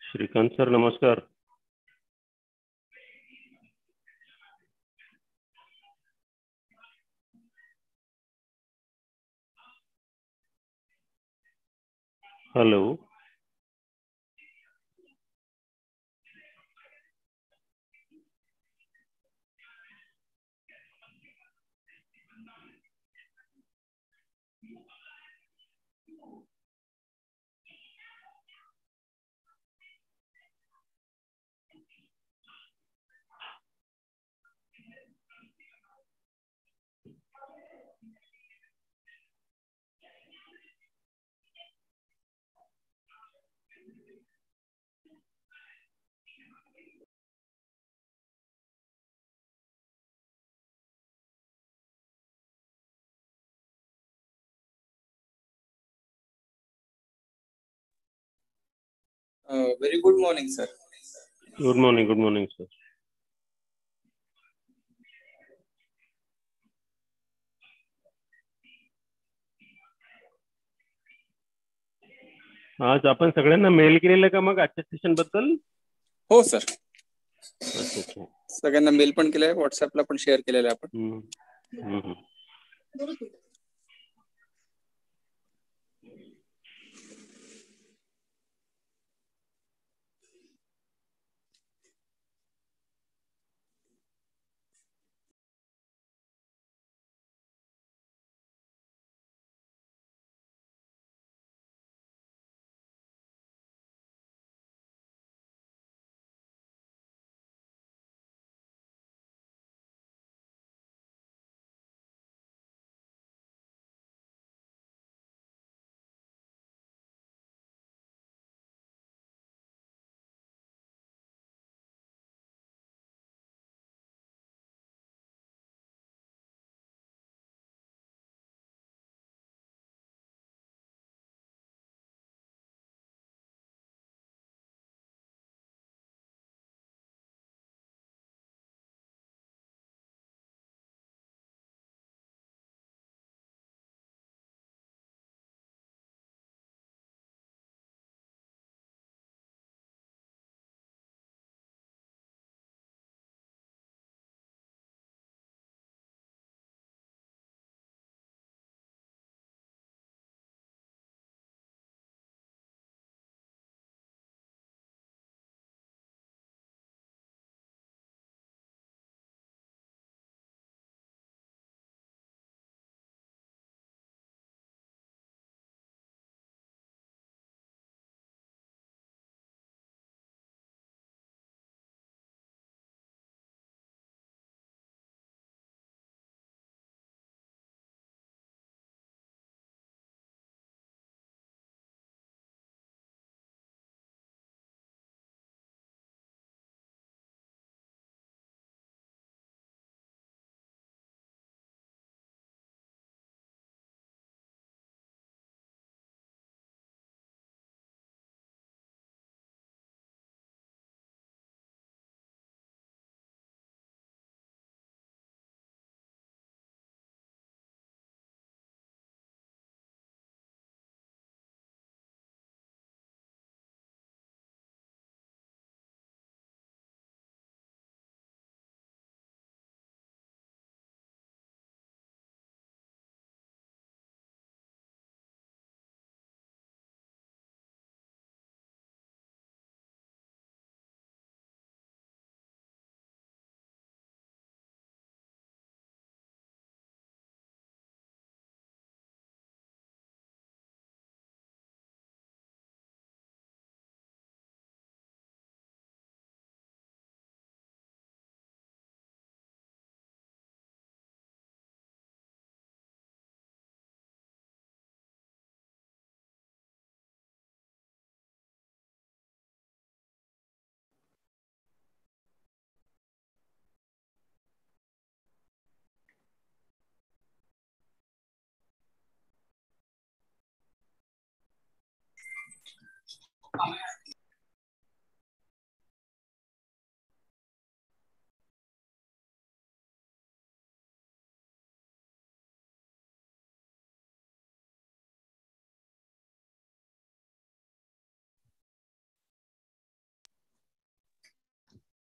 Shrikant sir नमस्कार. Hello. Very good morning, sir. Good morning, sir. आज आपण सगळ्यांना मेल केलेला का मग आजच्या सेशन बद्दल? हो सर. अच्छा. सगळ्यांना मेल पण केलाय, व्हॉट्सअपला पण शेअर केलेला आपण.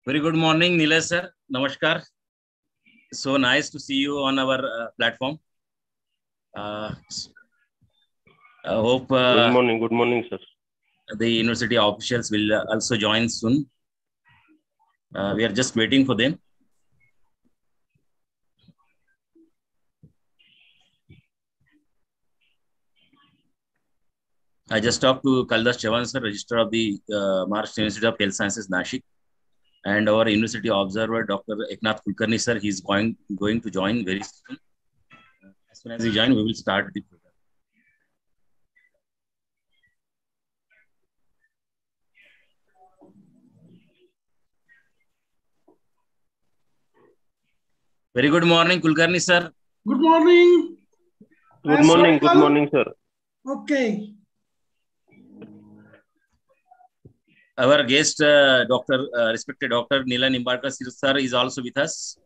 Very good morning, Nilay sir. Namaskar. So nice to see you on our platform. I hope Good morning, sir. The university officials will also join soon. We are just waiting for them. I just talked to Kaldas Chavan sir, Registrar of the Maharashtra University of Health Sciences, Nashik, and our university observer, Dr. Eknath Kulkarni sir. He's going to join very soon. As soon as he joins, we will start the program. Very good morning, Kulkarni sir. Good morning. Good morning, sir. Okay. Our guest, respected Dr. Nilay Nimalkar sir, is also with us.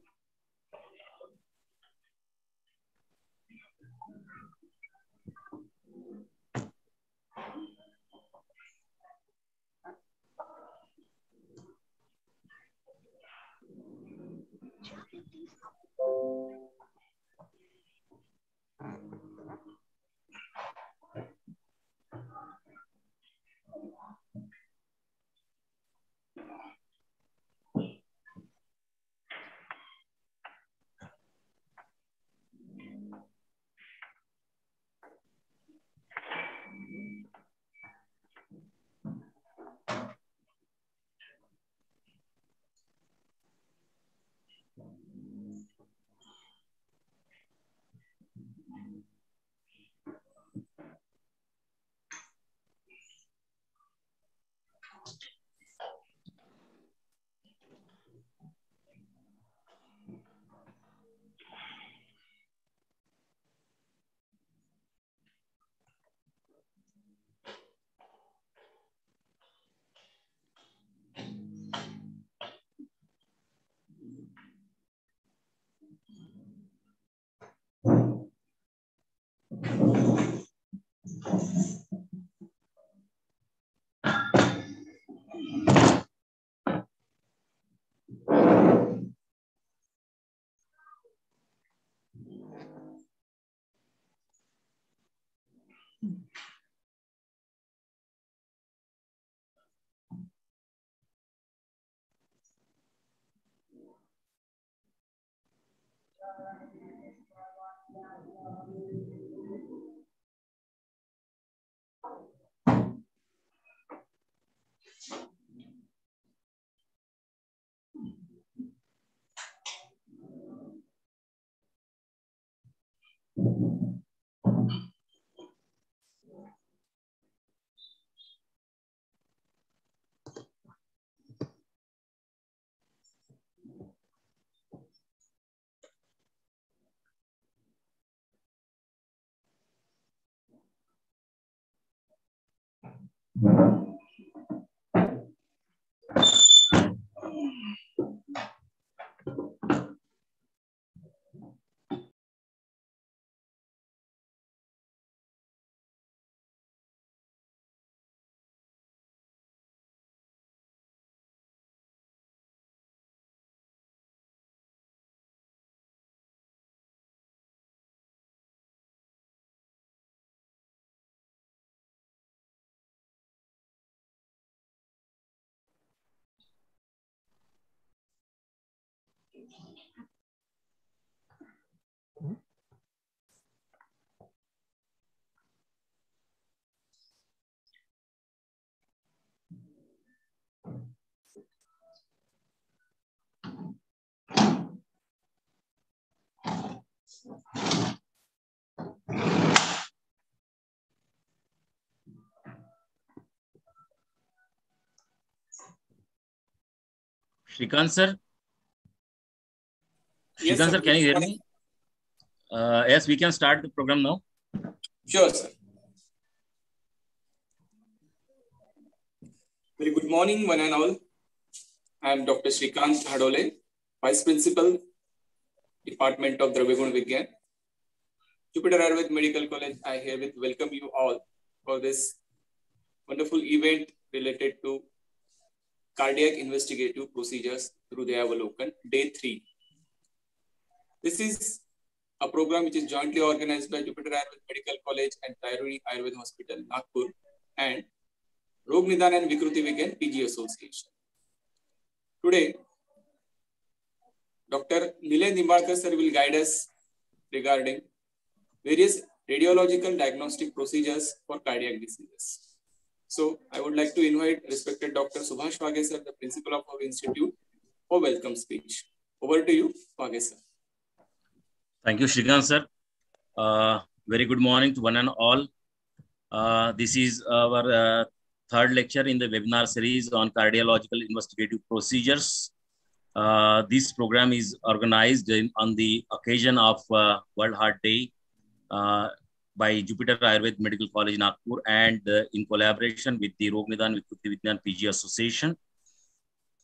Shrikant sir? Yes, Shrikant sir. sir, can you hear me? Yes, we can start the program now. Sure, sir. Very good morning, one and all. I am Dr. Shrikant Hadole, Vice Principal, Department of Dravyagun Vigyan, Jupiter Ayurved Medical College. I herewith welcome you all for this wonderful event related to cardiac investigative procedures through the Avalokan, Day 3. This is a program which is jointly organized by Jupiter Ayurved Medical College and Tyroni Ayurved Hospital, Nagpur, and Rog Nidan and Vikruti Vigyan PG Association. Today, Dr. Nilay Nimalkar sir will guide us regarding various radiological diagnostic procedures for cardiac diseases. So, I would like to invite respected Dr. Subhash Wage sir, the principal of our institute, for welcome speech. Over to you, Wage sir. Thank you, Shrikant sir. Very good morning to one and all. This is our third lecture in the webinar series on cardiological investigative procedures. This program is organized on the occasion of World Heart Day by Jupiter Ayurved Medical College, Nagpur, and in collaboration with the Rog Nidan Vikruti Vigyan PG Association.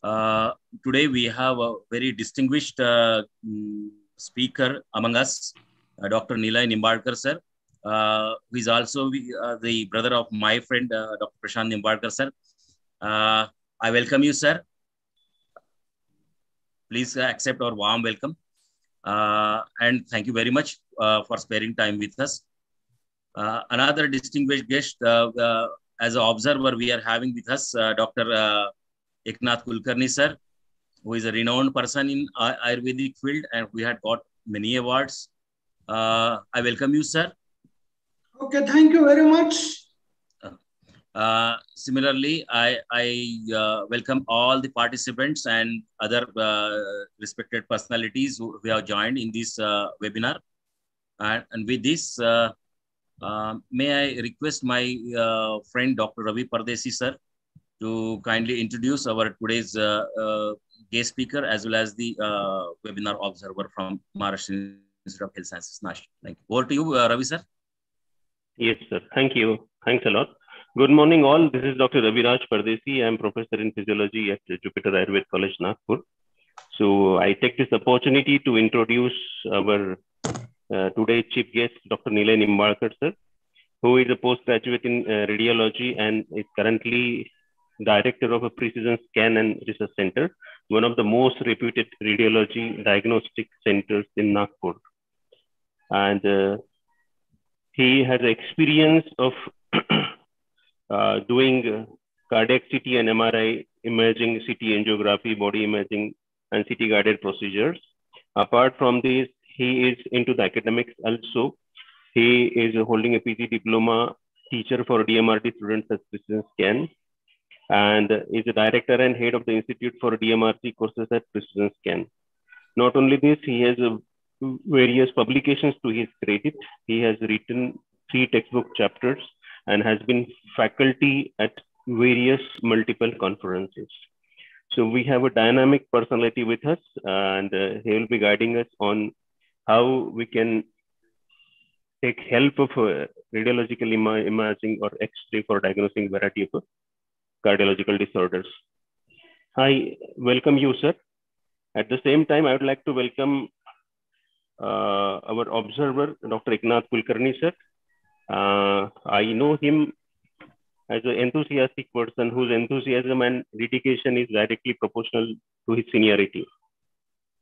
Today we have a very distinguished speaker among us, Dr. Nilay Nimalkar sir, who is also the brother of my friend, Dr. Prashant Nimalkar sir. I welcome you, sir. Please accept our warm welcome. And thank you very much for sparing time with us. Another distinguished guest, as an observer, we are having with us Dr. Eknath Kulkarni sir, who is a renowned person in Ayurvedic field, and we had got many awards. I welcome you, sir. Okay, thank you very much. Similarly, I welcome all the participants and other respected personalities who have joined in this webinar. And with this, may I request my friend Dr. Ravi Pardesi sir to kindly introduce our today's guest speaker as well as the webinar observer from Maharashtra Institute of Health Sciences, Nashik. Thank you. Over to you, Ravi sir. Yes, sir. Thank you. Thanks a lot. Good morning, all. This is Dr. Raviraj Pardesi. I am professor in physiology at Jupiter Ayurved College, Nagpur. So I take this opportunity to introduce our today's chief guest, Dr. Nilay Nimalkar, sir, who is a postgraduate in radiology and is currently director of a precision scan and research center, one of the most reputed radiology diagnostic centers in Nagpur. And he has experience of doing cardiac CT and MRI imaging, CT angiography, body imaging, and CT guided procedures. Apart from this, he is into the academics also. He is holding a PG diploma teacher for DMRT students at Precision Scan, and is a director and head of the Institute for DMRT courses at Precision Scan. Not only this, he has various publications to his credit. He has written 3 textbook chapters and has been faculty at various multiple conferences. So we have a dynamic personality with us, and he will be guiding us on how we can take help of radiological imaging or X-ray for diagnosing variety of cardiological disorders. I welcome you, sir. At the same time, I would like to welcome our observer, Dr. Eknath Kulkarni, sir. I know him as an enthusiastic person whose enthusiasm and dedication is directly proportional to his seniority.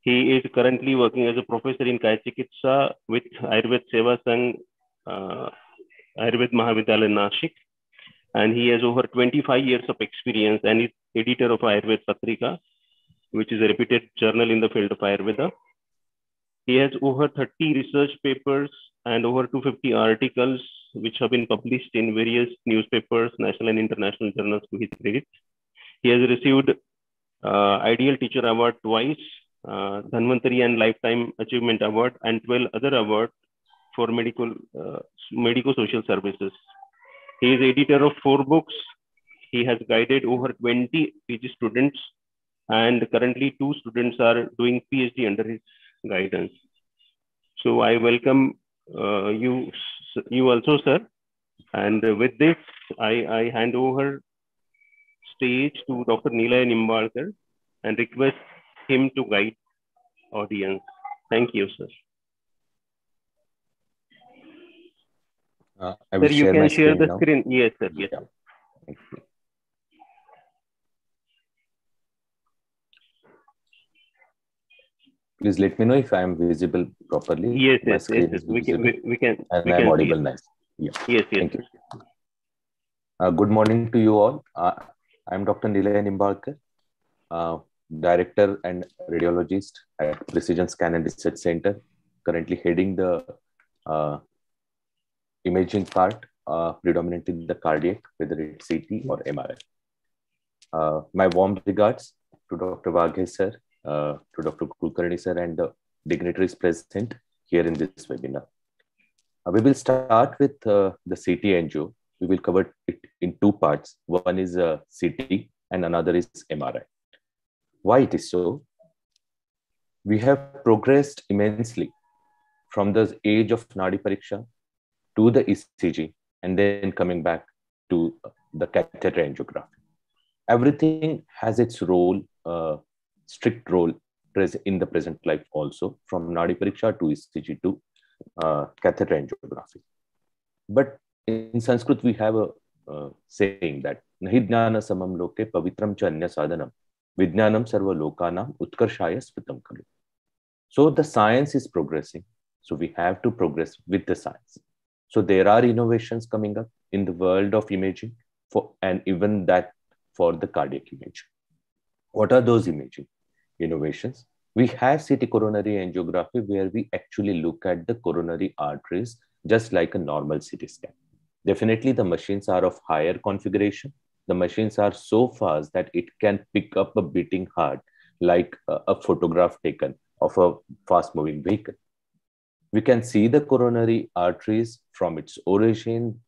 He is currently working as a professor in Kaya Chikitsa with Ayurved Seva Sangh, Ayurved Mahavidyalaya, Nashik. And he has over 25 years of experience and is editor of Ayurved Patrika, which is a reputed journal in the field of Ayurveda. He has over 30 research papers and over 250 articles which have been published in various newspapers, national and international journals to his credit. He has received Ideal Teacher Award twice, Dhanvantari and Lifetime Achievement Award, and 12 other awards for medico-social services. He is editor of 4 books. He has guided over 20 PG students, and currently 2 students are doing PhD under his guidance. So I welcome you also, sir. And with this, I hand over stage to Dr. Nilay Nimalkar and request him to guide audience. Thank you, sir. I will sir, you share can my share screen the now. screen. Yes, sir. Yes. Yeah. Thank you. Please let me know if I am visible properly. Yes, My yes, screen yes. is We visible. can And I am see audible it. nice. Yeah. Yes, yes. Thank you. Good morning to you all. I am Dr. Nilay Nimalkar, Director and Radiologist at Precision Scan and Research Center, currently heading the imaging part, predominantly the cardiac, whether it's CT or MRI. My warm regards to Dr. Vaghe sir, to Dr. Kulkarni sir, and the dignitaries present here in this webinar. We will start with the CT angio. We will cover it in two parts. One is CT and another is MRI. Why it is so? We have progressed immensely from the age of Nadi Pariksha to the ECG and then coming back to the catheter angiography. Everything has its role, strict role in the present life also, from Nadi Pariksha to ECG to catheter angiography. But in Sanskrit, we have a saying that Nahi jnana samam loke pavitram cha anya sadhanam vijnanam sarva lokanam utkarshaya spritam kalu. So the science is progressing. So we have to progress with the science. So there are innovations coming up in the world of imaging and even that for the cardiac imaging. What are those imaging innovations? We have CT coronary angiography where we actually look at the coronary arteries just like a normal CT scan. Definitely the machines are of higher configuration. The machines are so fast that it can pick up a beating heart like a photograph taken of a fast moving vehicle. We can see the coronary arteries from its origin,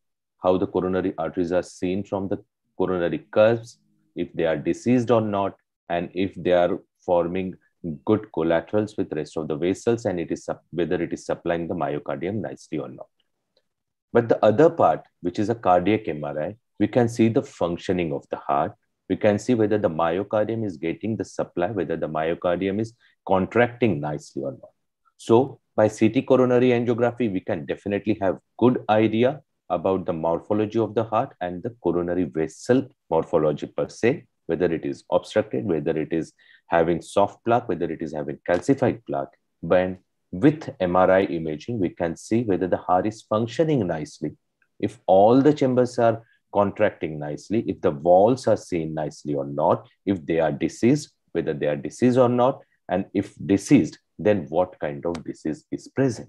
how the coronary arteries are seen from the coronary curves, if they are diseased or not, and if they are forming good collaterals with rest of the vessels, and it is whether it is supplying the myocardium nicely or not. But the other part, which is a cardiac MRI, we can see the functioning of the heart. We can see whether the myocardium is getting the supply, whether the myocardium is contracting nicely or not. So by CT coronary angiography, we can definitely have good idea about the morphology of the heart and the coronary vessel morphology per se, whether it is obstructed, whether it is having soft plaque, whether it is having calcified plaque. But with MRI imaging, we can see whether the heart is functioning nicely. If all the chambers are contracting nicely, if the walls are seen nicely or not, if they are diseased, whether they are diseased or not, and if diseased, then what kind of disease is present.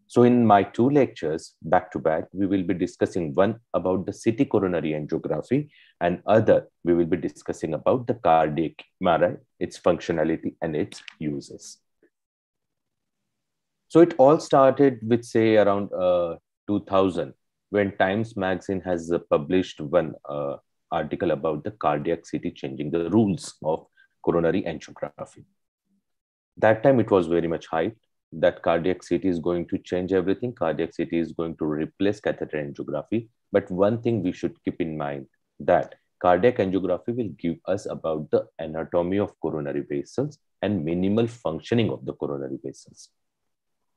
So in my two lectures, back to back, we will be discussing one about the CT coronary angiography and other, we will be discussing about the cardiac MRI, its functionality and its uses. So it all started with say around 2000 when Times Magazine has published one article about the cardiac CT changing the rules of coronary angiography. That time it was very much hyped that cardiac CT is going to change everything. Cardiac CT is going to replace catheter angiography. But one thing we should keep in mind that cardiac angiography will give us about the anatomy of coronary vessels and minimal functioning of the coronary vessels.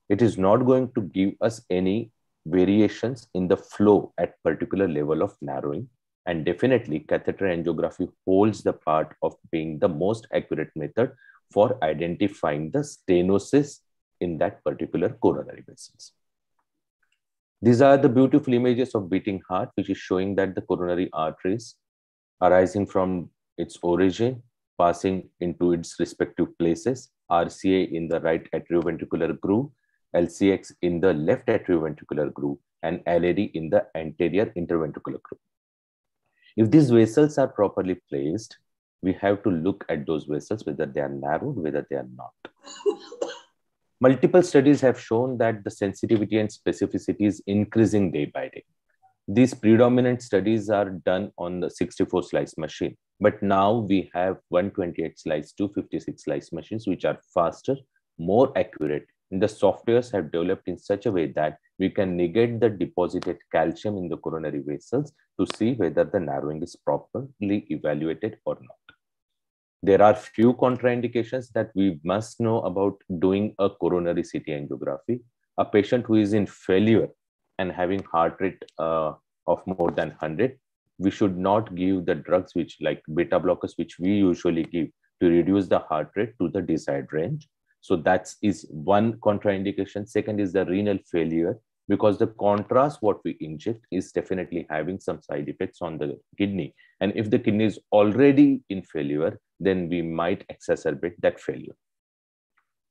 It is not going to give us any variations in the flow at particular level of narrowing. And definitely catheter angiography holds the part of being the most accurate method for identifying the stenosis in that particular coronary vessels. These are the beautiful images of beating heart, which is showing that the coronary arteries arising from its origin, passing into its respective places, RCA in the right atrioventricular groove, LCX in the left atrioventricular groove, and LAD in the anterior interventricular groove. If these vessels are properly placed, we have to look at those vessels, whether they are narrowed, whether they are not. Multiple studies have shown that the sensitivity and specificity is increasing day by day. These predominant studies are done on the 64 slice machine, but now we have 128 slice, 256 slice machines, which are faster, more accurate. And the softwares have developed in such a way that we can negate the deposited calcium in the coronary vessels to see whether the narrowing is properly evaluated or not. There are few contraindications that we must know about doing a coronary CT angiography. A patient who is in failure and having heart rate of more than 100, we should not give the drugs which like beta blockers, which we usually give to reduce the heart rate to the desired range. So that is one contraindication. Second is the renal failure, because the contrast what we inject is definitely having some side effects on the kidney. And if the kidney is already in failure, then we might exacerbate that failure.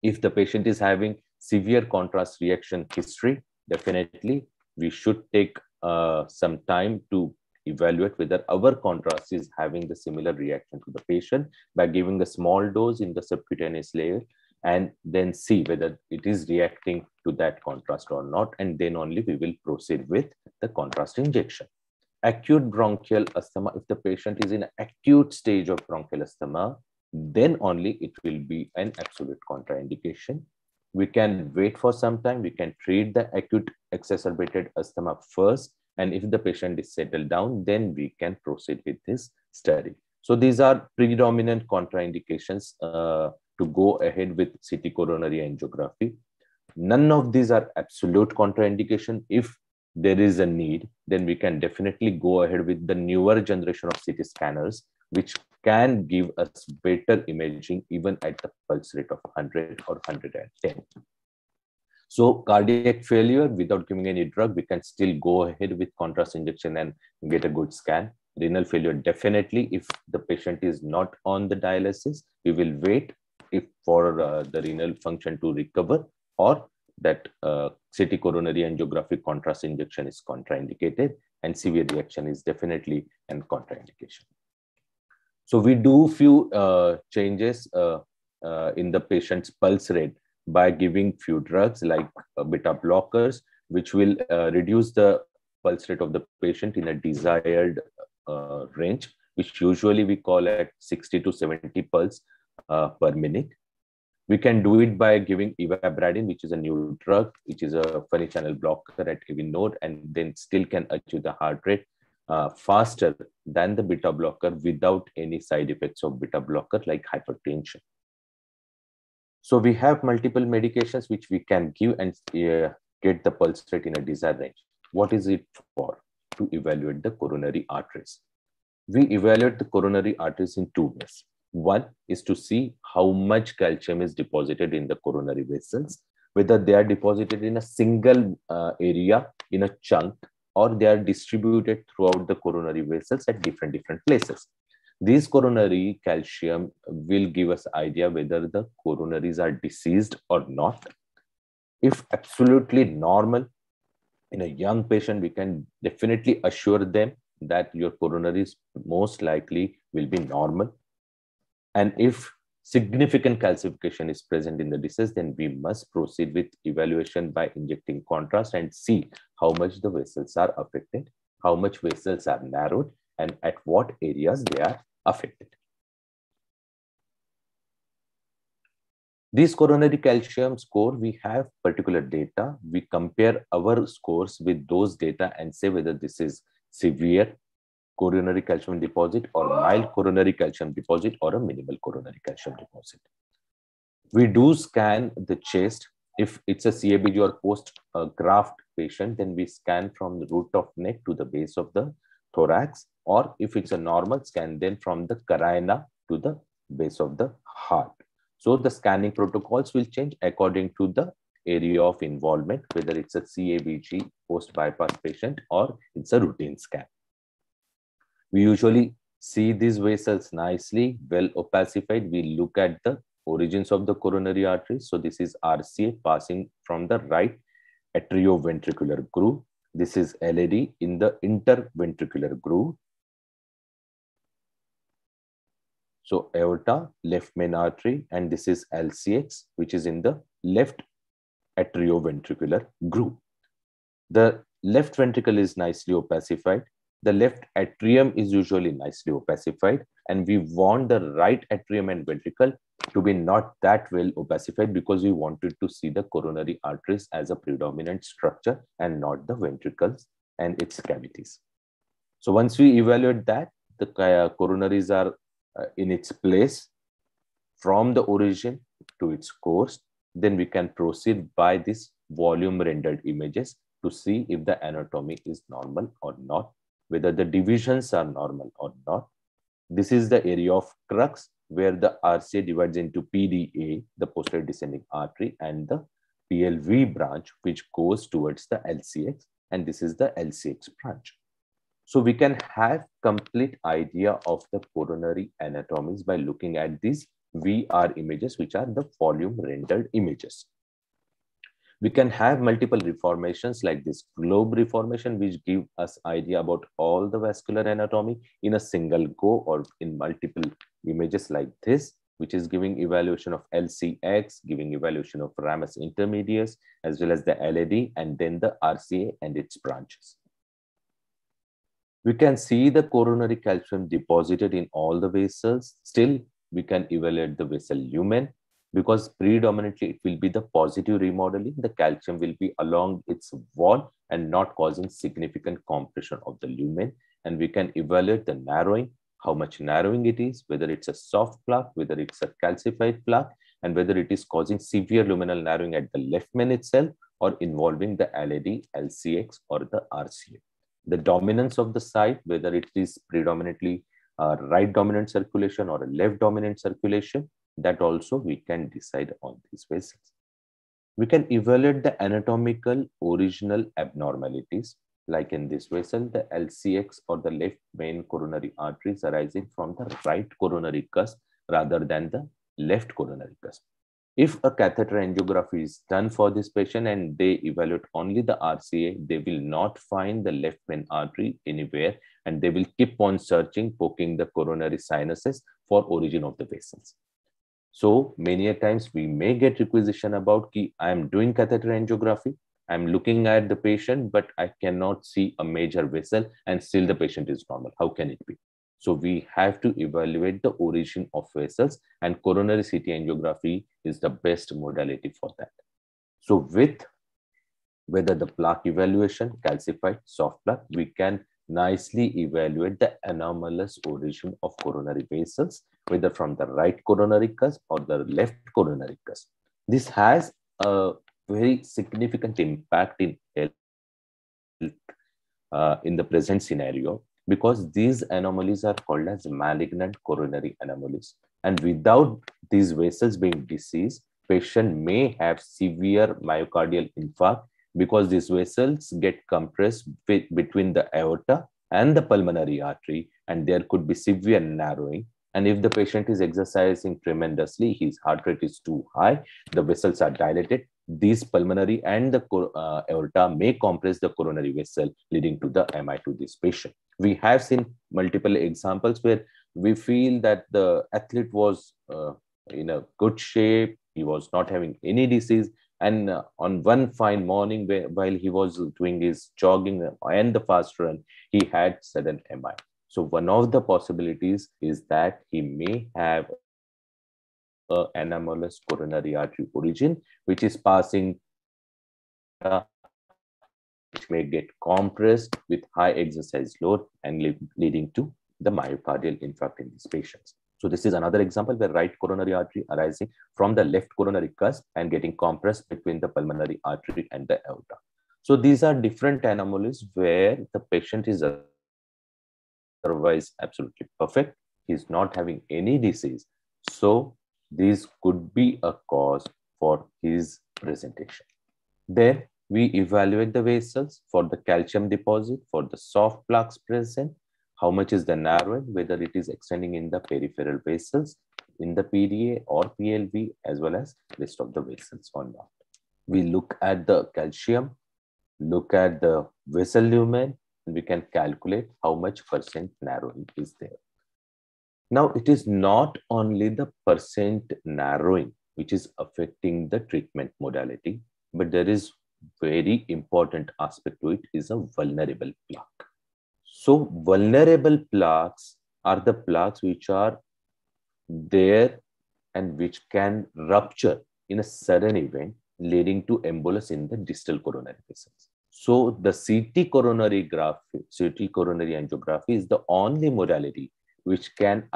If the patient is having severe contrast reaction history, definitely we should take some time to evaluate whether our contrast is having the similar reaction to the patient by giving a small dose in the subcutaneous layer, and then see whether it is reacting to that contrast or not. And then only we will proceed with the contrast injection. Acute bronchial asthma, if the patient is in an acute stage of bronchial asthma, then only it will be an absolute contraindication. We can wait for some time. We can treat the acute exacerbated asthma first. And if the patient is settled down, then we can proceed with this study. So these are predominant contraindications to go ahead with CT coronary angiography. None of these are absolute contraindication. If there is a need, then we can definitely go ahead with the newer generation of CT scanners, which can give us better imaging even at the pulse rate of 100 or 110. So cardiac failure, without giving any drug, we can still go ahead with contrast injection and get a good scan. Renal failure, definitely, if the patient is not on the dialysis, we will wait for the renal function to recover, or that CT coronary angiographic contrast injection is contraindicated, and severe reaction is definitely an contraindication. So we do few changes in the patient's pulse rate by giving few drugs like beta blockers, which will reduce the pulse rate of the patient in a desired range, which usually we call at 60 to 70 pulse per minute. We can do it by giving ivabradine, which is a new drug, which is a funny channel blocker at AV node, and then still can achieve the heart rate faster than the beta blocker without any side effects of beta blocker like hypertension. So we have multiple medications which we can give and get the pulse rate in a desired range. What is it for? To evaluate the coronary arteries. We evaluate the coronary arteries in two ways. One is to see how much calcium is deposited in the coronary vessels, whether they are deposited in a single area, in a chunk, or they are distributed throughout the coronary vessels at different places. These coronary calcium will give us idea whether the coronaries are diseased or not. If absolutely normal, in a young patient, we can definitely assure them that your coronaries most likely will be normal. And if significant calcification is present in the disease, then we must proceed with evaluation by injecting contrast and see how much the vessels are affected, how much vessels are narrowed, and at what areas they are affected. This coronary calcium score, we have particular data. We compare our scores with those data and say whether this is severe coronary calcium deposit or mild coronary calcium deposit or a minimal coronary calcium deposit. We do scan the chest. If it's a CABG or post-graft patient, then we scan from the root of neck to the base of the thorax, or if it's a normal scan, then from the carina to the base of the heart. So the scanning protocols will change according to the area of involvement, whether it's a CABG post-bypass patient or it's a routine scan. We usually see these vessels nicely, well opacified. We look at the origins of the coronary arteries. So this is RCA passing from the right atrioventricular groove. This is LAD in the interventricular groove. So aorta, left main artery, and this is LCX, which is in the left atrioventricular groove. The left ventricle is nicely opacified. the left atrium is usually nicely opacified, and we want the right atrium and ventricle to be not that well opacified because we wanted to see the coronary arteries as a predominant structure and not the ventricles and its cavities. So once we evaluate that, the coronaries are in its place from the origin to its course, then we can proceed by this volume rendered images to see if the anatomy is normal or not, whether the divisions are normal or not. This is the area of crux where the RCA divides into PDA, the posterior descending artery, and the PLV branch, which goes towards the LCX, and this is the LCX branch. So we can have complete idea of the coronary anatomies by looking at these VR images, which are the volume rendered images. We can have multiple reformations like this globe reformation, which give us idea about all the vascular anatomy in a single go or in multiple images like this, which is giving evaluation of LCX, giving evaluation of ramus intermedius, as well as the LAD, and then the RCA and its branches. We can see the coronary calcium deposited in all the vessels. Still, we can evaluate the vessel lumen because predominantly it will be the positive remodeling. The calcium will be along its wall and not causing significant compression of the lumen. And we can evaluate the narrowing, how much narrowing it is, whether it's a soft plaque, whether it's a calcified plaque, and whether it is causing severe luminal narrowing at the left main itself or involving the LAD, LCX, or the RCA. The dominance of the site, whether it is predominantly right dominant circulation or a left dominant circulation, that also we can decide on these vessels. We can evaluate the anatomical original abnormalities, like in this vessel, the LCX or the left main coronary arteries arising from the right coronary cusp rather than the left coronary cusp. If a catheter angiography is done for this patient and they evaluate only the RCA, they will not find the left main artery anywhere, and they will keep on searching, poking the coronary sinuses for origin of the vessels. So many a times we may get requisition about ki I am doing catheter angiography, I am looking at the patient, but I cannot see a major vessel and still the patient is normal. How can it be? So we have to evaluate the origin of vessels, and coronary CT angiography is the best modality for that. So with whether the plaque evaluation, calcified, soft plaque, we can nicely evaluate the anomalous origin of coronary vessels, whether from the right coronary cusp or the left coronary cusp. This has a very significant impact in health in the present scenario, because these anomalies are called as malignant coronary anomalies. And without these vessels being diseased, patient may have severe myocardial infarct because these vessels get compressed between the aorta and the pulmonary artery, and there could be severe narrowing. And if the patient is exercising tremendously, his heart rate is too high, the vessels are dilated, these pulmonary and the aorta may compress the coronary vessel, leading to the MI to this patient. We have seen multiple examples where we feel that the athlete was in a good shape, he was not having any disease, and on one fine morning while he was doing his jogging and the fast run, he had sudden MI. So one of the possibilities is that he may have an anomalous coronary artery origin, which is passing, which may get compressed with high exercise load and leading to the myocardial infarct in these patients. So this is another example where right coronary artery arising from the left coronary cusp and getting compressed between the pulmonary artery and the aorta. So these are different anomalies where the patient is otherwise absolutely perfect. He's not having any disease. So these could be a cause for his presentation. Then we evaluate the vessels for the calcium deposit, for the soft plaques present, how much is the narrowing, whether it is extending in the peripheral vessels, in the PDA or PLV, as well as rest of the vessels or not. We look at the calcium, look at the vessel lumen, and we can calculate how much percent narrowing is there. Now, it is not only the percent narrowing which is affecting the treatment modality, but there is very important aspect to it, is a vulnerable plaque. So vulnerable plaques are the plaques which are there and which can rupture in a sudden event, leading to embolus in the distal coronary vessels. So the CT coronary angiography is the only modality which can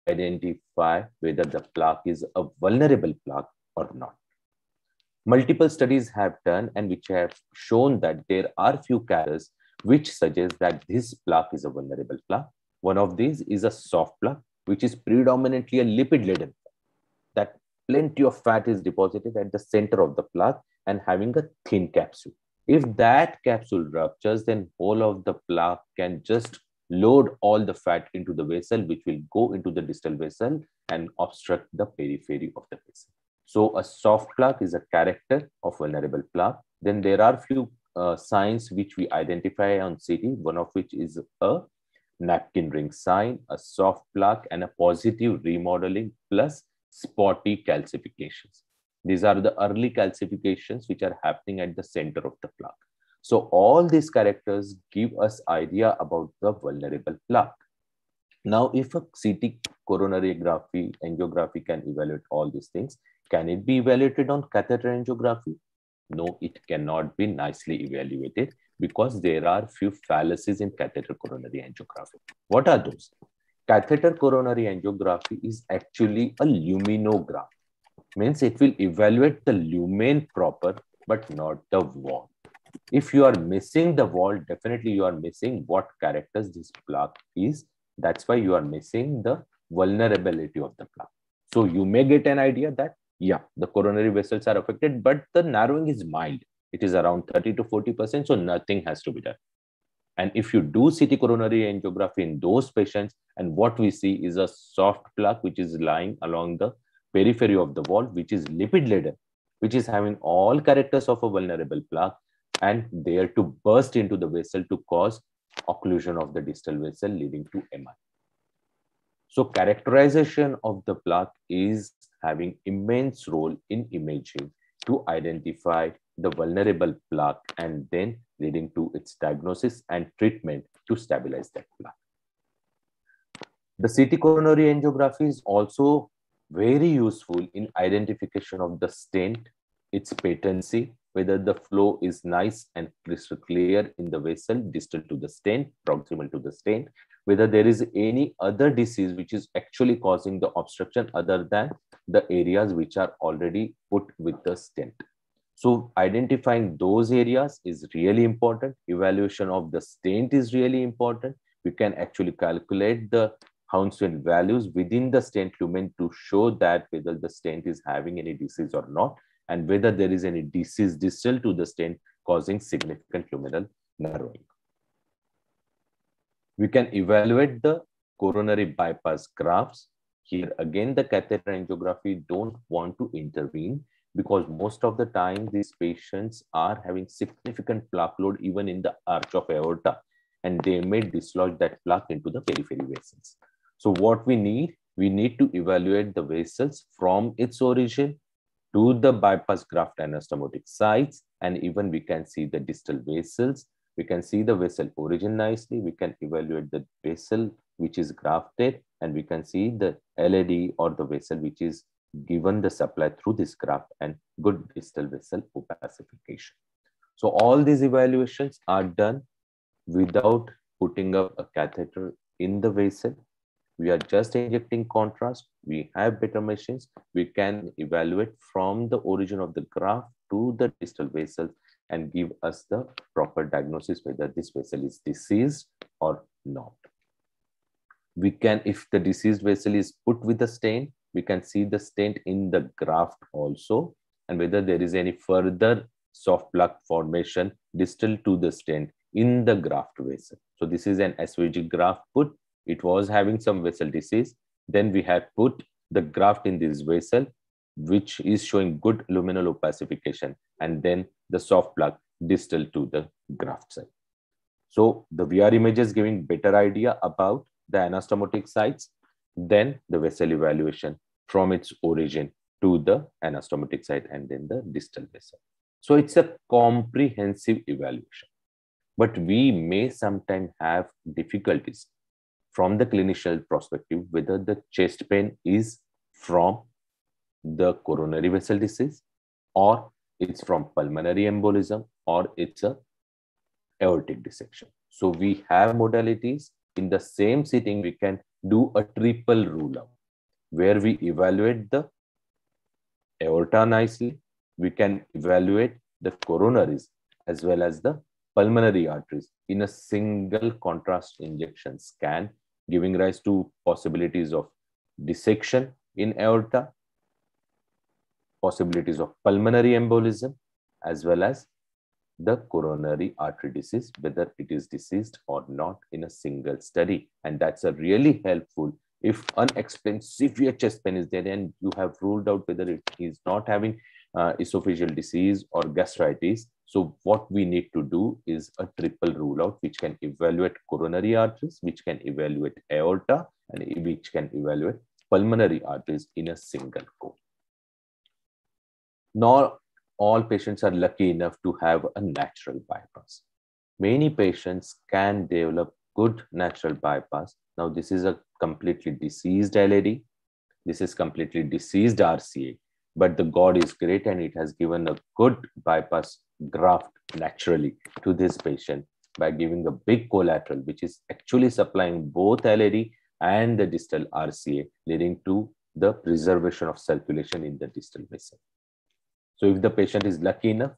identify whether the plaque is a vulnerable plaque or not. Multiple studies have done and which have shown that there are few cases which suggest that this plaque is a vulnerable plaque. One of these is a soft plaque, which is predominantly a lipid-laden plaque. That plenty of fat is deposited at the center of the plaque and having a thin capsule. If that capsule ruptures, then whole of the plaque can just load all the fat into the vessel, which will go into the distal vessel and obstruct the periphery of the vessel. So a soft plaque is a character of vulnerable plaque. Then there are few signs which we identify on CT, one of which is a napkin ring sign, a soft plaque, and a positive remodeling plus spotty calcifications. These are the early calcifications which are happening at the center of the plaque. So all these characters give us idea about the vulnerable plaque. Now, if a CT coronary angiography can evaluate all these things, can it be evaluated on catheter angiography? No, it cannot be nicely evaluated because there are few fallacies in catheter coronary angiography. What are those? Catheter coronary angiography is actually a luminograph. Means it will evaluate the lumen proper, but not the wall. If you are missing the wall, definitely you are missing what characters this plaque is. That's why you are missing the vulnerability of the plaque. So you may get an idea that, yeah, the coronary vessels are affected, but the narrowing is mild. It is around 30 to 40%, so nothing has to be done. And if you do CT coronary angiography in those patients, and what we see is a soft plaque which is lying along the periphery of the wall, which is lipid-laden, which is having all characters of a vulnerable plaque and there to burst into the vessel to cause occlusion of the distal vessel leading to MI. So characterization of the plaque is having immense role in imaging to identify the vulnerable plaque and then leading to its diagnosis and treatment to stabilize that plaque. The CT coronary angiography is also very useful in identification of the stent, its patency, whether the flow is nice and crystal clear in the vessel distal to the stent, proximal to the stent, whether there is any other disease which is actually causing the obstruction other than the areas which are already put with the stent. So identifying those areas is really important. Evaluation of the stent is really important. We can actually calculate the Hounsfield values within the stent lumen to show that whether the stent is having any disease or not, and whether there is any disease distal to the stent causing significant luminal narrowing. We can evaluate the coronary bypass grafts. Here again, the catheter angiography don't want to intervene because most of the time these patients are having significant plaque load even in the arch of aorta, and they may dislodge that plaque into the periphery vessels. So what we need to evaluate the vessels from its origin to the bypass graft anastomotic sites, and even we can see the distal vessels. We can see the vessel origin nicely. We can evaluate the vessel which is grafted, and we can see the LAD or the vessel which is given the supply through this graft and good distal vessel opacification. So all these evaluations are done without putting up a catheter in the vessel. We are just injecting contrast. We have better machines. We can evaluate from the origin of the graft to the distal vessel and give us the proper diagnosis whether this vessel is diseased or not. We can, if the diseased vessel is put with the stent, we can see the stent in the graft also, and whether there is any further soft plaque formation distal to the stent in the graft vessel. So this is an SVG graft put. It was having some vessel disease. Then we had put the graft in this vessel, which is showing good luminal opacification, and then the soft plaque distal to the graft site. So the VR image is giving better idea about the anastomotic sites than the vessel evaluation from its origin to the anastomotic site and then the distal vessel. So it's a comprehensive evaluation. but we may sometimes have difficulties from the clinician perspective whether the chest pain is from the coronary vessel disease, or it's from pulmonary embolism, or it's a aortic dissection. So we have modalities. In the same sitting, we can do a triple rule out where we evaluate the aorta nicely, we can evaluate the coronaries as well as the pulmonary arteries in a single contrast injection scan, giving rise to possibilities of dissection in aorta, possibilities of pulmonary embolism, as well as the coronary artery disease, whether it is diseased or not in a single study. And that's a really helpful if unexplained severe chest pain is there and you have ruled out whether it is not having esophageal disease or gastritis. So what we need to do is a triple rule out, which can evaluate coronary arteries, which can evaluate aorta, and which can evaluate pulmonary arteries in a single go. Not all patients are lucky enough to have a natural bypass. Many patients can develop good natural bypass. Now, this is a completely diseased LAD. This is completely diseased RCA, but the God is great and it has given a good bypass graft naturally to this patient by giving a big collateral, which is actually supplying both LAD and the distal RCA, leading to the preservation of circulation in the distal vessel. So if the patient is lucky enough,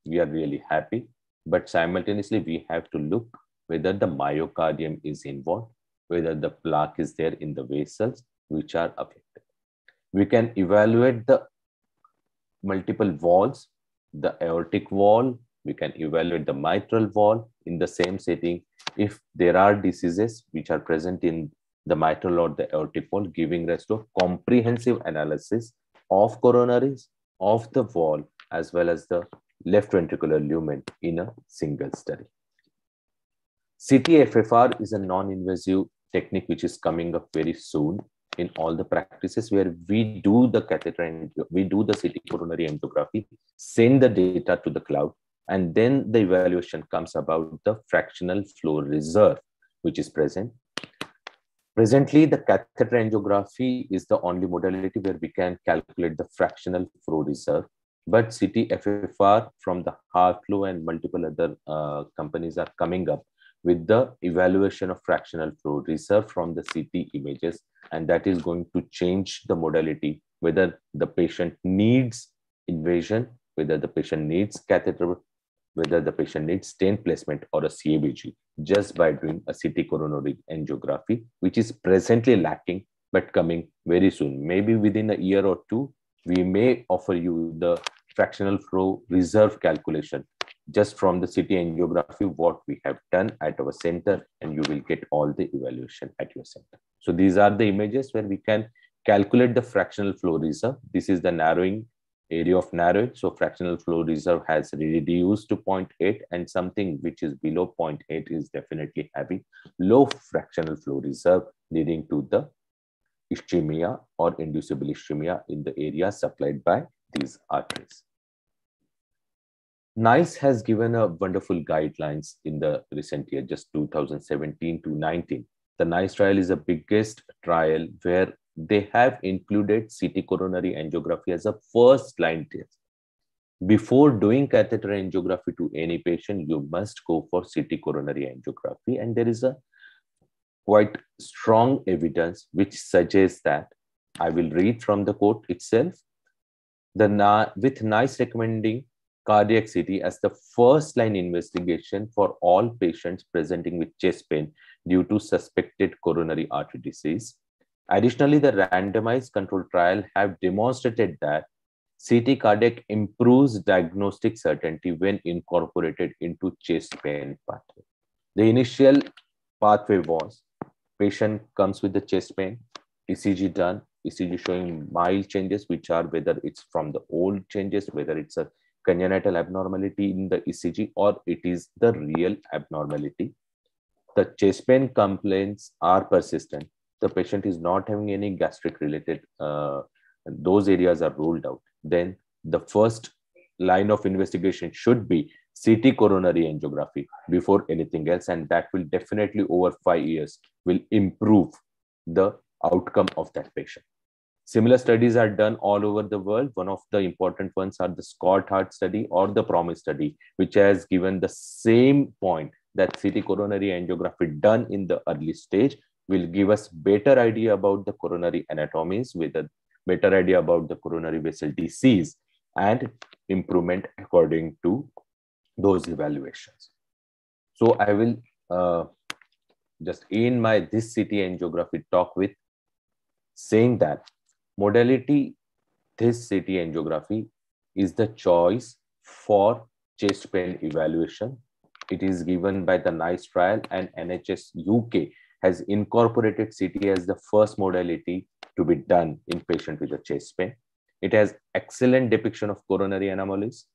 we are really happy, but simultaneously we have to look whether the myocardium is involved, whether the plaque is there in the vessels which are affected. We can evaluate the multiple walls, the aortic wall, we can evaluate the mitral wall in the same setting. If there are diseases which are present in the mitral or the aortic wall, giving rise to a comprehensive analysis of coronaries, of the wall, as well as the left ventricular lumen in a single study. CT-FFR is a non-invasive technique which is coming up very soon in all the practices where we do the catheter and we do the CT coronary angiography, send the data to the cloud, and then the evaluation comes about the fractional flow reserve which is present. Presently, the catheter angiography is the only modality where we can calculate the fractional flow reserve, but CT-FFR from the HeartFlow and multiple other companies are coming up with the evaluation of fractional flow reserve from the CT images, and that is going to change the modality, whether the patient needs invasion, whether the patient needs catheter, whether the patient needs stent placement or a CABG, just by doing a CT coronary angiography, which is presently lacking, but coming very soon. Maybe within a year or two, we may offer you the fractional flow reserve calculation just from the CT angiography, what we have done at our center, and you will get all the evaluation at your center. So these are the images where we can calculate the fractional flow reserve. This is the narrowing area of narrowing. So fractional flow reserve has reduced to 0.8, and something which is below 0.8 is definitely having low fractional flow reserve, leading to the ischemia or inducible ischemia in the area supplied by these arteries. NICE has given a wonderful guidelines in the recent year, just 2017 to 19. The NICE trial is the biggest trial where they have included CT coronary angiography as a first line test. Before doing catheter angiography to any patient, you must go for CT coronary angiography. And there is a quite strong evidence which suggests that, I will read from the quote itself, with NICE recommending cardiac CT as the first line investigation for all patients presenting with chest pain due to suspected coronary artery disease. Additionally, the randomized controlled trial have demonstrated that CT cardiac improves diagnostic certainty when incorporated into chest pain pathway. The initial pathway was patient comes with the chest pain, ECG done, ECG showing mild changes, which are whether it's from the old changes, whether it's a congenital abnormality in the ECG or it is the real abnormality. The chest pain complaints are persistent. The patient is not having any gastric related, those areas are ruled out. Then the first line of investigation should be CT coronary angiography before anything else, and that will definitely over 5 years will improve the outcome of that patient. Similar studies are done all over the world. One of the important ones are the Scott Hart study or the PROMISE study, which has given the same point that CT coronary angiography done in the early stage will give us better idea about the coronary anatomies, with a better idea about the coronary vessel disease and improvement according to those evaluations. So I will just end my this CT angiography talk with saying that modality this CT angiography is the choice for chest pain evaluation. It is given by the NICE trial, and NHS UK has incorporated CT as the first modality to be done in patient with a chest pain. It has excellent depiction of coronary anomalies,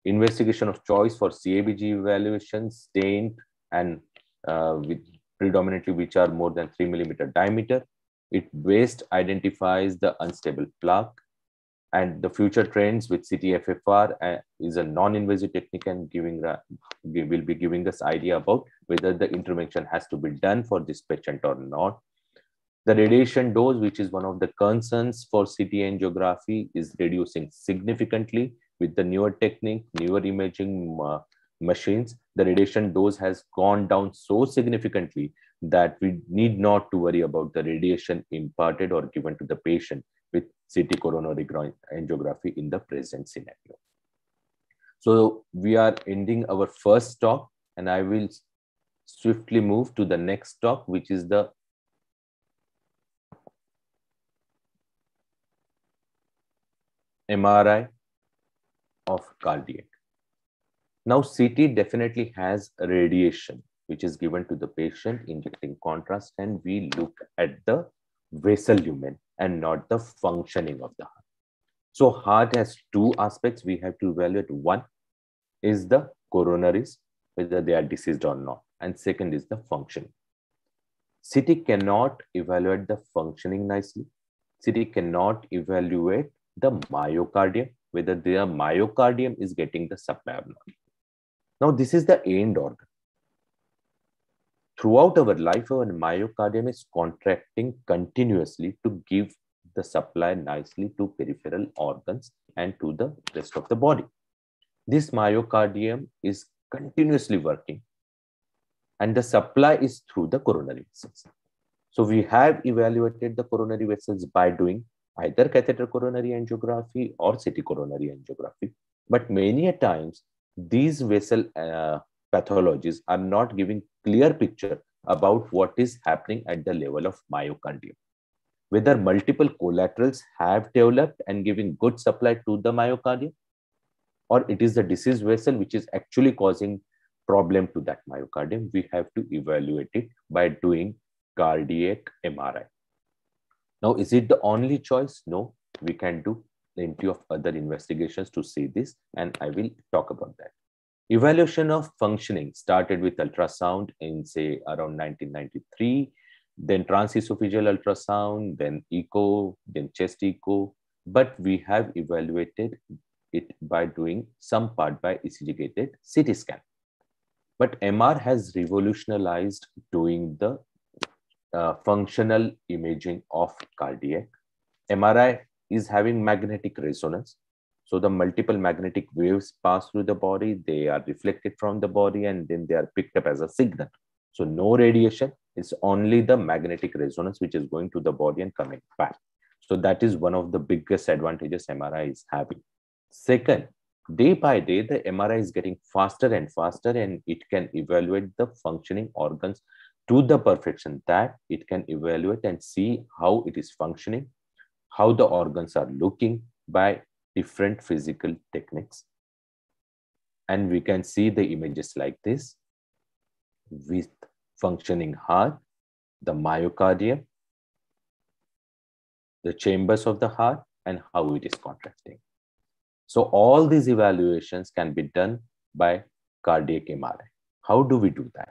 investigation of choice for CABG evaluation, stained and with predominantly which are more than 3 millimeter diameter. It best identifies the unstable plaque, and the future trends with CT-FFR is a non-invasive technique and will be giving us idea about whether the intervention has to be done for this patient or not. The radiation dose, which is one of the concerns for CT angiography, is reducing significantly with the newer technique, newer imaging machines. The radiation dose has gone down so significantly that we need not to worry about the radiation imparted or given to the patient with CT coronary angiography in the present scenario. So we are ending our first talk, and I will swiftly move to the next talk, which is the MRI of cardiac. Now, CT definitely has radiation, which is given to the patient injecting contrast, and we look at the vessel lumen and not the functioning of the heart. So heart has two aspects we have to evaluate. One is the coronaries, whether they are diseased or not, and second is the functioning. CT cannot evaluate the functioning nicely. CT cannot evaluate the myocardium, whether their myocardium is getting the supply or not. Now, this is the end organ. Throughout our life, our myocardium is contracting continuously to give the supply nicely to peripheral organs and to the rest of the body. This myocardium is continuously working, and the supply is through the coronary vessels. So we have evaluated the coronary vessels by doing either catheter coronary angiography or CT coronary angiography. But many a times, these vessel pathologies are not giving clear picture about what is happening at the level of myocardium. Whether multiple collaterals have developed and giving good supply to the myocardium, or it is the diseased vessel which is actually causing problem to that myocardium, we have to evaluate it by doing cardiac MRI. Now, is it the only choice? No, we can do plenty of other investigations to see this, and I will talk about that. Evaluation of functioning started with ultrasound in, say, around 1993, then transesophageal ultrasound, then echo, then chest echo, but we have evaluated it by doing some part by ECG-gated CT scan. But MR has revolutionized doing the functional imaging of cardiac. MRI is having magnetic resonance. So the multiple magnetic waves pass through the body, they are reflected from the body, and then they are picked up as a signal. So no radiation, it's only the magnetic resonance which is going to the body and coming back. So that is one of the biggest advantages MRI is having. Second, day by day, the MRI is getting faster and faster, and it can evaluate the functioning organs to the perfection that it can evaluate and see how it is functioning, how the organs are looking by different physical techniques. And we can see the images like this with functioning heart, the myocardium, the chambers of the heart, and how it is contracting. So all these evaluations can be done by cardiac MRI. How do we do that?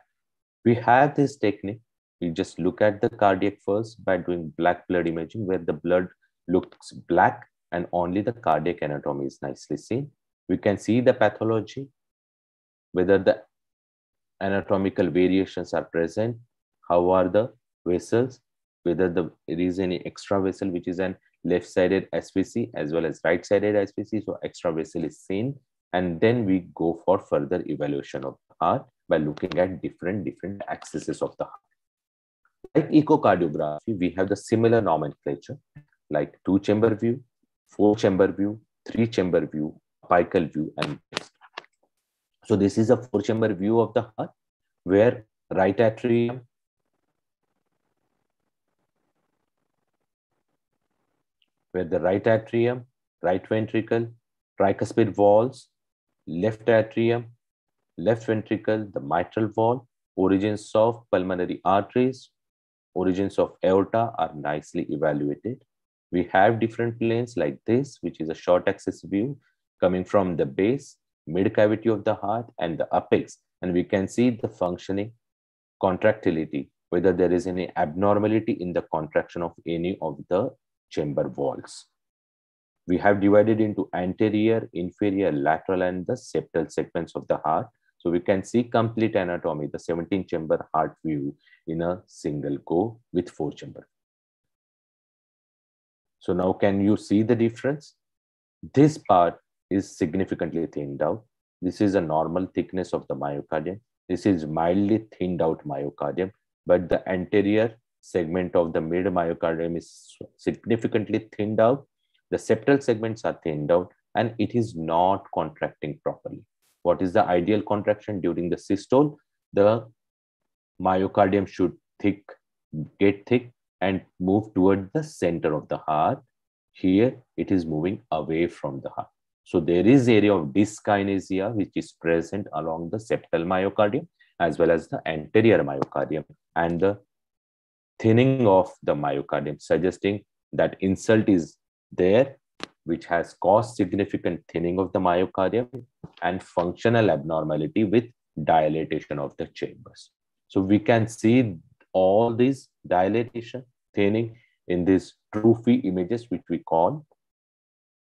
We have this technique. We just look at the cardiac first by doing black blood imaging, where the blood looks black and only the cardiac anatomy is nicely seen. We can see the pathology. whether the anatomical variations are present, how are the vessels, whether there is any extra vessel which is an left-sided SVC as well as right-sided SVC. So extra vessel is seen, and then we go for further evaluation of the heart by looking at different axes of the heart. Like echocardiography, we have the similar nomenclature like 2-chamber view, 4-chamber view, 3-chamber view, apical view, and so this is a 4-chamber view of the heart where right atrium, right ventricle, tricuspid valves, left atrium, left ventricle, the mitral valve, origins of pulmonary arteries, origins of aorta are nicely evaluated. We have different planes like this, which is a short axis view coming from the base, mid cavity of the heart, and the apex. And we can see the functioning contractility, whether there is any abnormality in the contraction of any of the chamber walls. We have divided into anterior, inferior, lateral, and the septal segments of the heart. So we can see complete anatomy, the 17-chamber heart view in a single go with 4-chamber. So now can you see the difference? This part is significantly thinned out. This is a normal thickness of the myocardium. This is mildly thinned out myocardium, but the anterior segment of the mid myocardium is significantly thinned out. The septal segments are thinned out, and it is not contracting properly. What is the ideal contraction during the systole? The myocardium should get thick and move toward the center of the heart. Here it is moving away from the heart. So there is area of dyskinesia which is present along the septal myocardium as well as the anterior myocardium, and the thinning of the myocardium, suggesting that insult is there, which has caused significant thinning of the myocardium and functional abnormality with dilatation of the chambers. So we can see all these dilatation, thinning in these trophy images, which we call,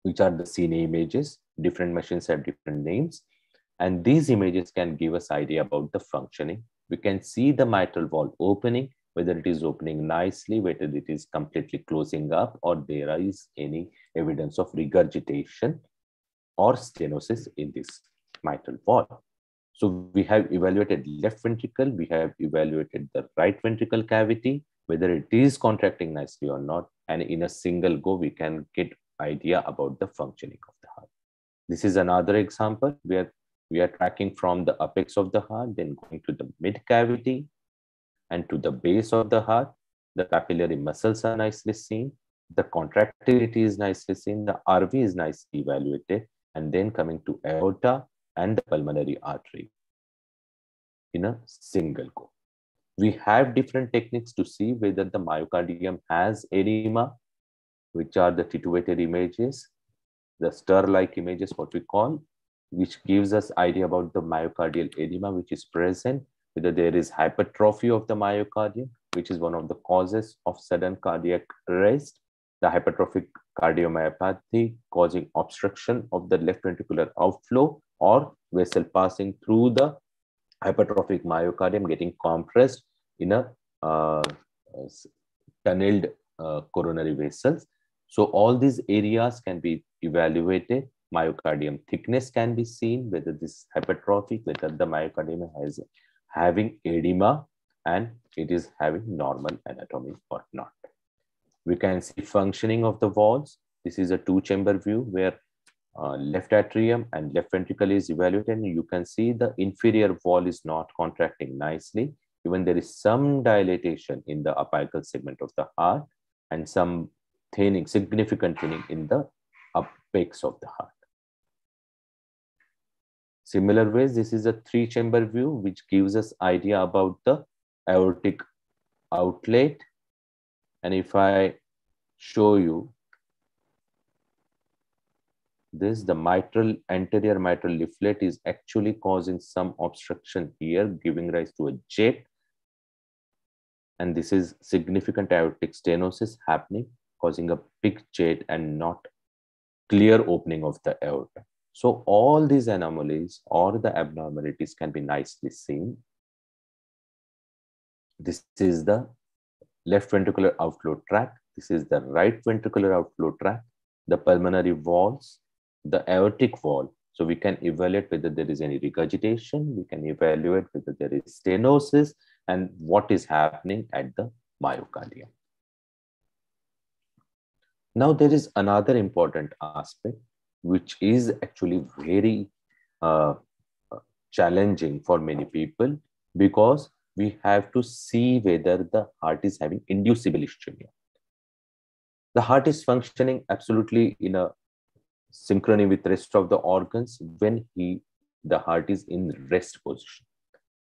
which are the cine images. Different machines have different names. And these images can give us idea about the functioning. We can see the mitral valve opening, whether it is opening nicely, whether it is completely closing up, or there is any evidence of regurgitation or stenosis in this mitral valve. So we have evaluated left ventricle, we have evaluated the right ventricle cavity, whether it is contracting nicely or not. And in a single go, we can get idea about the functioning of the heart. This is another example where we are tracking from the apex of the heart, then going to the mid cavity and to the base of the heart. The papillary muscles are nicely seen. The contractility is nicely seen. The RV is nicely evaluated. And then coming to aorta and the pulmonary artery in a single go. We have different techniques to see whether the myocardium has edema, which are the titulated images, the stir-like images, what we call, which gives us idea about the myocardial edema which is present, whether there is hypertrophy of the myocardium, which is one of the causes of sudden cardiac arrest, the hypertrophic cardiomyopathy causing obstruction of the left ventricular outflow, or vessel passing through the hypertrophic myocardium getting compressed in a tunneled coronary vessels. So all these areas can be evaluated. Myocardium thickness can be seen, whether this is hypertrophic, whether the myocardium is having edema and it is having normal anatomy or not. We can see functioning of the valves. This is a 2-chamber view where left atrium and left ventricle is evaluated, and you can see the inferior wall is not contracting nicely. Even there is some dilatation in the apical segment of the heart and some thinning, significant thinning in the apex of the heart. Similar ways, this is a 3-chamber view, which gives us idea about the aortic outlet. And if I show you this, the anterior mitral leaflet is actually causing some obstruction here, giving rise to a jet. And this is significant aortic stenosis happening, causing a big jet and not clear opening of the aorta. So all these anomalies or the abnormalities can be nicely seen. This is the left ventricular outflow tract. This is the right ventricular outflow tract, the pulmonary walls, the aortic wall. So we can evaluate whether there is any regurgitation. We can evaluate whether there is stenosis and what is happening at the myocardium. Now there is another important aspect, which is actually very challenging for many people, because we have to see whether the heart is having inducible ischemia. The heart is functioning absolutely in a synchrony with rest of the organs when the heart is in rest position.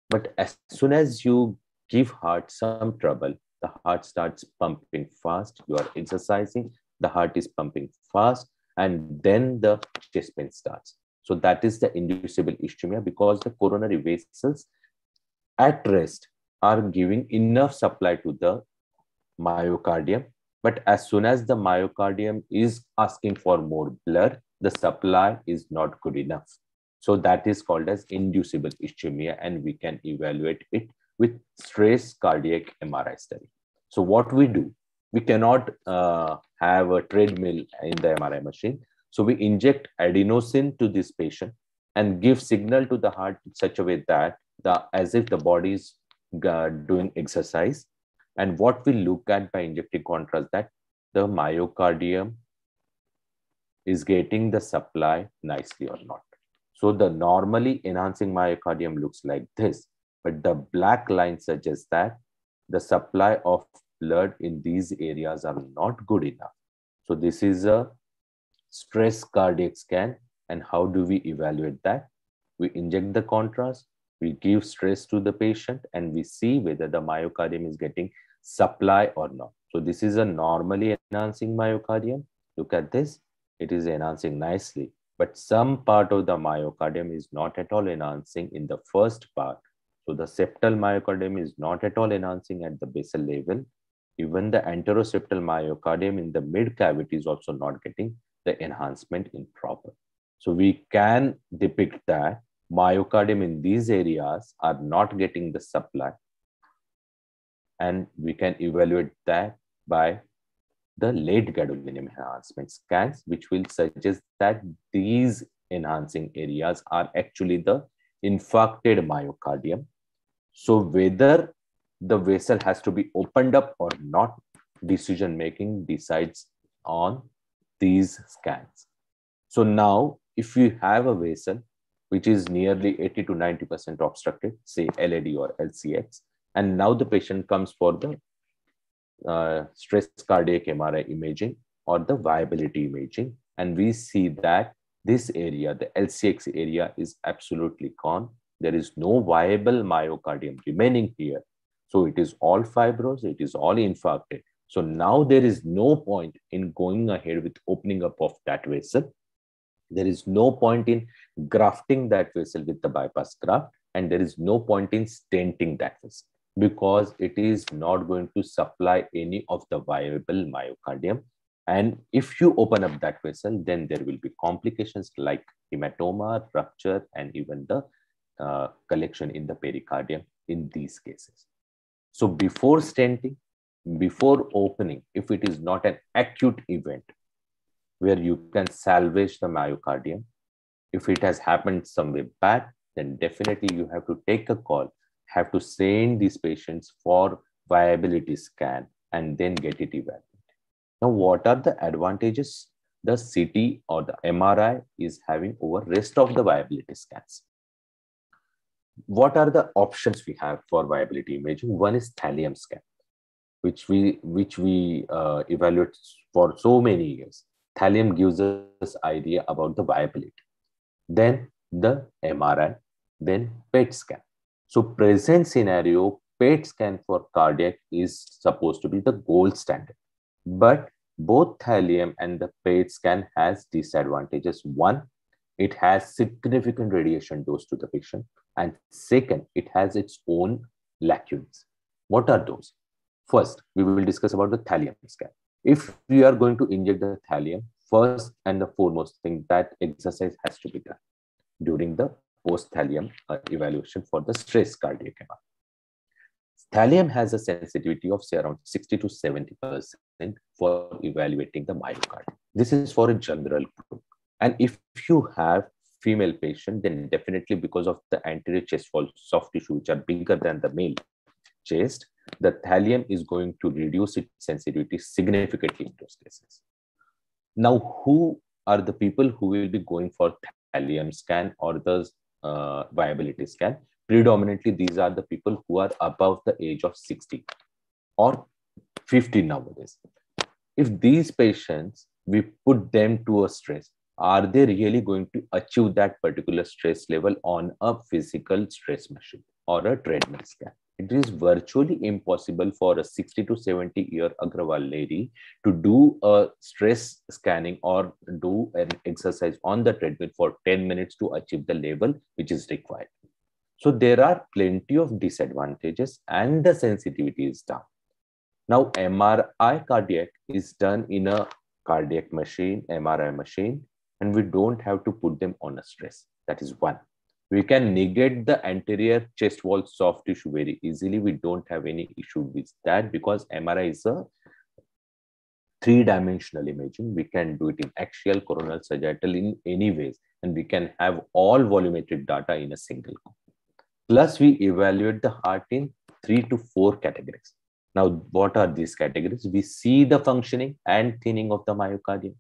But as soon as you give heart some trouble, the heart starts pumping fast. You are exercising, the heart is pumping fast, and then the chest pain starts. So that is the inducible ischemia, because the coronary vessels at rest are giving enough supply to the myocardium. But as soon as the myocardium is asking for more blood, the supply is not good enough. So that is called as inducible ischemia, and we can evaluate it with stress cardiac MRI study. So what we do, we cannot have a treadmill in the MRI machine. So we inject adenosine to this patient and give signal to the heart in such a way that as if the body is doing exercise. And what we look at by injecting contrast, that the myocardium is getting the supply nicely or not. So the normally enhancing myocardium looks like this, but the black line suggests that the supply of blood in these areas are not good enough. So this is a stress cardiac scan. And how do we evaluate that? We inject the contrast, we give stress to the patient, and we see whether the myocardium is getting supply or not. So this is a normally enhancing myocardium. Look at this. It is enhancing nicely, but some part of the myocardium is not at all enhancing in the first part. So the septal myocardium is not at all enhancing at the basal level. Even the anteroseptal myocardium in the mid cavity is also not getting the enhancement in proper. So we can depict that myocardium in these areas are not getting the supply, and we can evaluate that by the late gadolinium enhancement scans, which will suggest that these enhancing areas are actually the infarcted myocardium. So whether the vessel has to be opened up or not, decision making decides on these scans. So now if you have a vessel which is nearly 80 to 90% obstructed, say LAD or LCX, and now the patient comes for the stress cardiac MRI imaging or the viability imaging, and we see that this area, the LCX area, is absolutely gone. There is no viable myocardium remaining here. So it is all fibrous, it is all infarcted. So now there is no point in going ahead with opening up of that vessel. There is no point in grafting that vessel with the bypass graft, and there is no point in stenting that vessel, because it is not going to supply any of the viable myocardium. And if you open up that vessel, then there will be complications like hematoma, rupture, and even the collection in the pericardium in these cases. So before stenting, before opening, if it is not an acute event where you can salvage the myocardium, if it has happened somewhere bad, then definitely you have to take a call, have to send these patients for viability scan and then get it evaluated. Now, what are the advantages the CT or the MRI is having over rest of the viability scans? What are the options we have for viability imaging? One is thallium scan, which we evaluate for so many years. Thallium gives us idea about the viability. Then the MRI, then PET scan. So present scenario, PET scan for cardiac is supposed to be the gold standard. But both thallium and the PET scan has disadvantages. One, it has significant radiation dose to the patient. And second, it has its own lacunes. What are those? First, we will discuss about the thallium scan. If we are going to inject the thallium, first and the foremost thing, that exercise has to be done during the post-thallium evaluation for the stress cardiac MR. Thallium has a sensitivity of say around 60 to 70% for evaluating the myocardium. This is for a general group. And if you have female patient, then definitely because of the anterior chest wall soft tissue, which are bigger than the male chest, the thallium is going to reduce its sensitivity significantly in those cases. Now, who are the people who will be going for thallium scan or the viability scan? Predominantly, these are the people who are above the age of 60 or 50 nowadays. If these patients, we put them to a stress, are they really going to achieve that particular stress level on a physical stress machine or a treadmill scan? It is virtually impossible for a 60 to 70-year Agrawal lady to do a stress scanning or do an exercise on the treadmill for 10 minutes to achieve the level which is required. So there are plenty of disadvantages and the sensitivity is down. Now, MRI cardiac is done in a cardiac machine, MRI machine, and we don't have to put them on a stress. That is one. We can negate the anterior chest wall soft tissue very easily. We don't have any issue with that because MRI is a three-dimensional imaging. We can do it in axial, coronal, sagittal, in any ways, and we can have all volumetric data in a single copy. Plus, we evaluate the heart in 3 to 4 categories. Now, what are these categories? We see the functioning and thinning of the myocardium.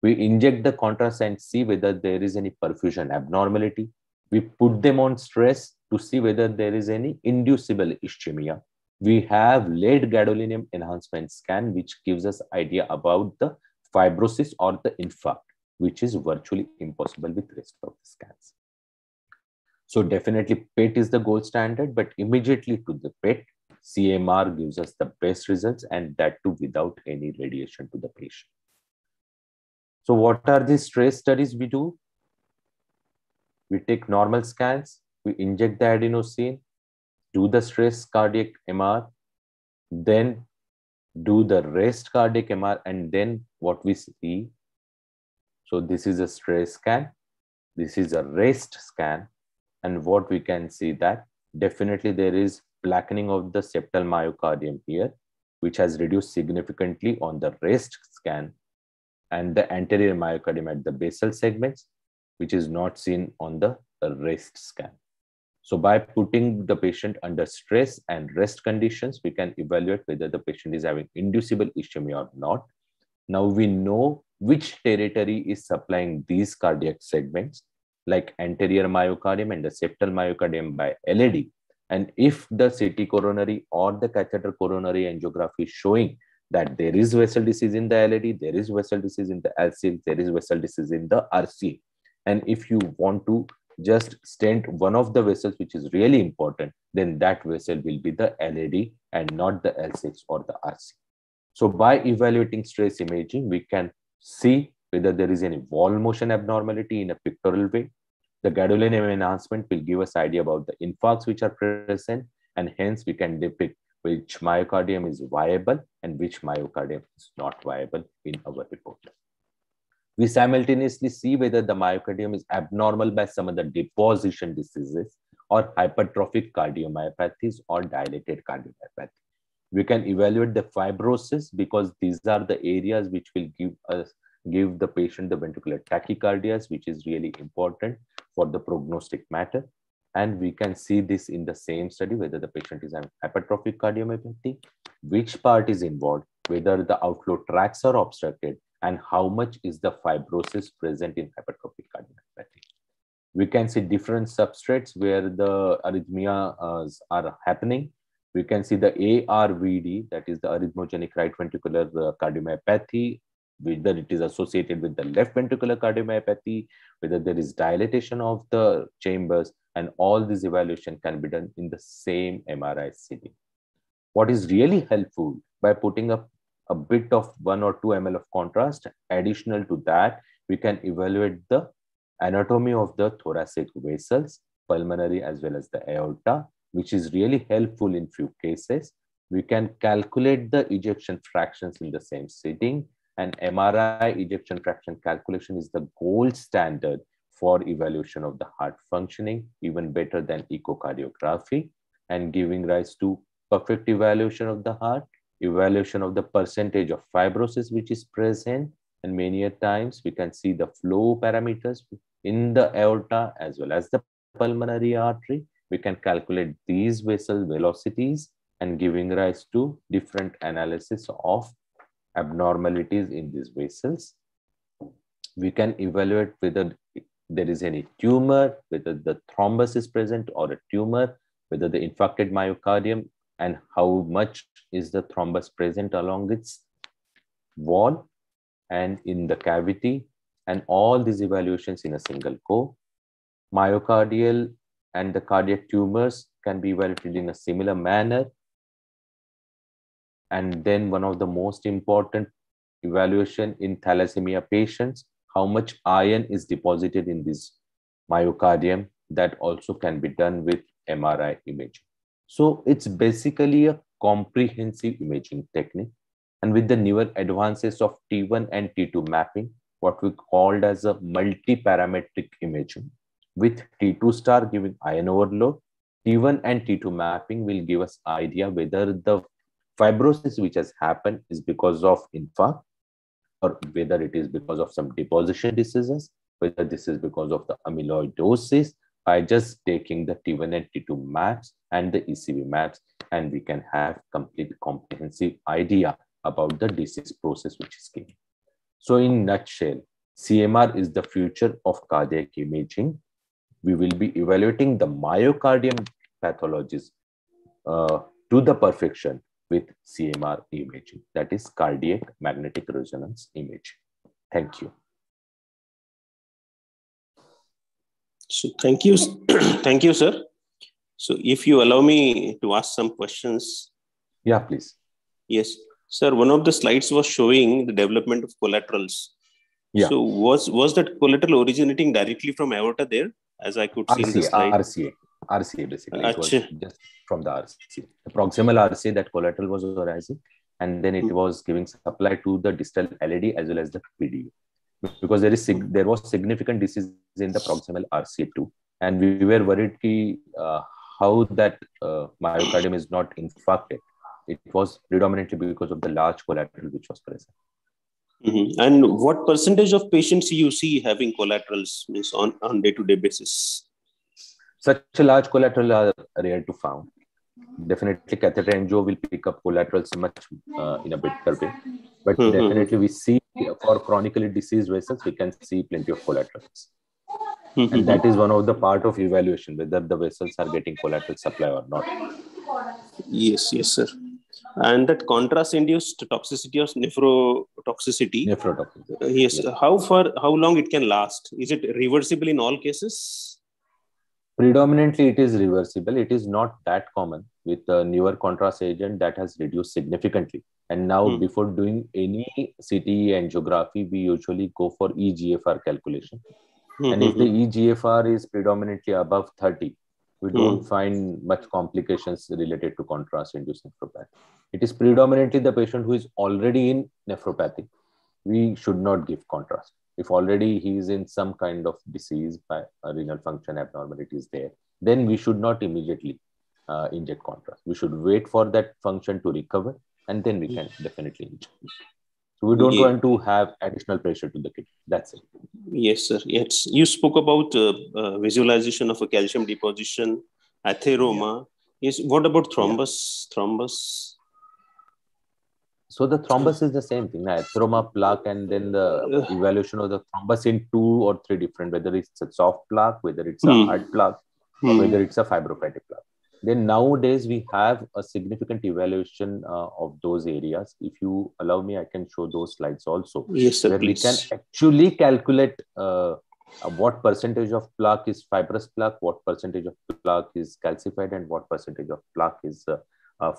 We inject the contrast and see whether there is any perfusion abnormality. We put them on stress to see whether there is any inducible ischemia. We have late gadolinium enhancement scan, which gives us idea about the fibrosis or the infarct, which is virtually impossible with rest of the scans. So definitely PET is the gold standard, but immediately to the PET, CMR gives us the best results, and that too without any radiation to the patient. So what are the stress studies we do? We take normal scans, we inject the adenosine, do the stress cardiac MR, then do the rest cardiac MR, and then what we see. So this is a stress scan, this is a rest scan, and what we can see that definitely there is blackening of the septal myocardium here, which has reduced significantly on the rest scan, and the anterior myocardium at the basal segments, which is not seen on the rest scan. So by putting the patient under stress and rest conditions, we can evaluate whether the patient is having inducible ischemia or not. Now we know which territory is supplying these cardiac segments, like anterior myocardium and the septal myocardium by LAD. And if the CT coronary or the catheter coronary angiography is showing that there is vessel disease in the LAD, there is vessel disease in the LC, there is vessel disease in the RC. And if you want to just stent one of the vessels, which is really important, then that vessel will be the LAD and not the L6 or the RC. So by evaluating stress imaging, we can see whether there is any wall motion abnormality in a pictorial way. The gadolinium enhancement will give us idea about the infarcts which are present, and hence we can depict which myocardium is viable and which myocardium is not viable in our report. We simultaneously see whether the myocardium is abnormal by some of the deposition diseases or hypertrophic cardiomyopathies or dilated cardiomyopathy. We can evaluate the fibrosis because these are the areas which will give the patient the ventricular tachycardias, which is really important for the prognostic matter. And we can see this in the same study, whether the patient is having hypertrophic cardiomyopathy, which part is involved, whether the outflow tracts are obstructed, and how much is the fibrosis present in hypertrophic cardiomyopathy. We can see different substrates where the arrhythmias are happening. We can see the ARVD, that is the arrhythmogenic right ventricular cardiomyopathy, whether it is associated with the left ventricular cardiomyopathy, whether there is dilatation of the chambers, and all this evaluation can be done in the same MRI CT. What is really helpful, by putting up a bit of 1 or 2 ml of contrast, additional to that, we can evaluate the anatomy of the thoracic vessels, pulmonary as well as the aorta, which is really helpful in few cases. We can calculate the ejection fractions in the same sitting, And MRI ejection fraction calculation is the gold standard for evaluation of the heart functioning, even better than echocardiography, and giving rise to perfect evaluation of the heart, evaluation of the percentage of fibrosis which is present, and many a times we can see the flow parameters in the aorta as well as the pulmonary artery. We can calculate these vessel velocities and giving rise to different analysis of abnormalities in these vessels. We can evaluate whether there is any tumor, whether the thrombus is present or a tumor, whether the infarcted myocardium, and how much is the thrombus present along its wall and in the cavity, and all these evaluations in a single go. Myocardial and the cardiac tumors can be evaluated in a similar manner. And then one of the most important evaluation in thalassemia patients, how much iron is deposited in this myocardium, that also can be done with MRI imaging. So it's basically a comprehensive imaging technique. And with the newer advances of T1 and T2 mapping, what we called as a multi-parametric imaging, with T2 star giving iron overload, T1 and T2 mapping will give us idea whether the fibrosis which has happened is because of infarct, or whether it is because of some deposition diseases, whether this is because of the amyloidosis, by just taking the T1 and T2 maps and the ECV maps, and we can have complete comprehensive idea about the disease process which is given. So in nutshell, CMR is the future of cardiac imaging. We will be evaluating the myocardium pathologies to the perfection with CMR imaging, that is cardiac magnetic resonance imaging. Thank you. So thank you, thank you, sir. So if you allow me to ask some questions. Yeah, please. Yes, sir. One of the slides was showing the development of collaterals. Yeah. So was that collateral originating directly from aorta there, as I could see in the slide? RCA basically. It was just from the RCA. The proximal RCA, that collateral was arising, and then it was giving supply to the distal LAD as well as the PDA. Because there was significant disease in the proximal RCA too, and we were worried how that myocardium is not infarcted. It was predominantly because of the large collateral which was present. And what percentage of patients you see having collaterals on day-to-day basis? Such a large collateral are rare to found. Definitely catheter angio will pick up collaterals much in a better way. But definitely we see for chronically diseased vessels, we can see plenty of collaterals. And that is one of the part of evaluation, whether the vessels are getting collateral supply or not. Yes, yes, sir. And that contrast-induced toxicity of nephrotoxicity. Yes. How long it can last? Is it reversible in all cases? Predominantly, it is reversible. It is not that common with the newer contrast agent that has reduced significantly. And now, before doing any CT angiography, we usually go for eGFR calculation. And if the eGFR is predominantly above 30, we don't find much complications related to contrast-induced nephropathy. It is predominantly the patient who is already in nephropathy. We should not give contrast. If already he is in some kind of disease by a renal function abnormalities there, then we should not immediately inject contrast. We should wait for that function to recover, and then we can definitely inject. So we don't want to have additional pressure to the kidney. That's it. Yes, sir. Yes. You spoke about visualization of a calcium deposition, atheroma. Yes. What about thrombus? Thrombus. So the thrombus is the same thing, atheroma, plaque, and then the evaluation of the thrombus in 2 or 3 different, whether it's a soft plaque, whether it's a hard plaque, whether it's a fibrofatty plaque. Then nowadays we have a significant evaluation of those areas. If you allow me, I can show those slides also. Yes, sir, where please. We can actually calculate what percentage of plaque is fibrous plaque, what percentage of plaque is calcified, and what percentage of plaque is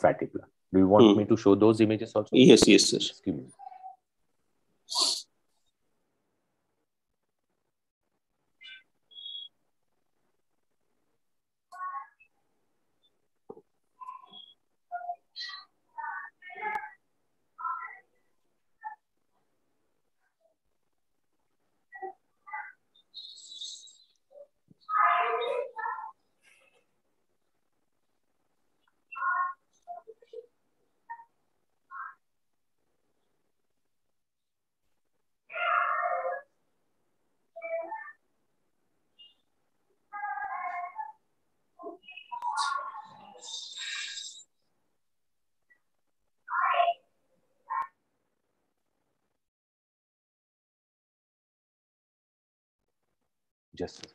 fatty plaque. Do you want me to show those images also? Yes, yes, sir. Just give me. Just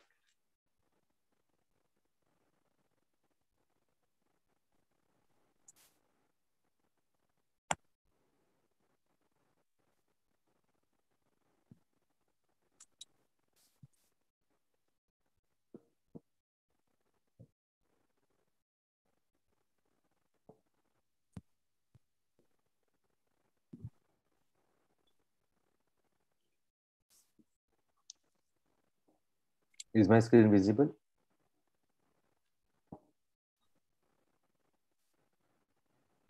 is my screen visible?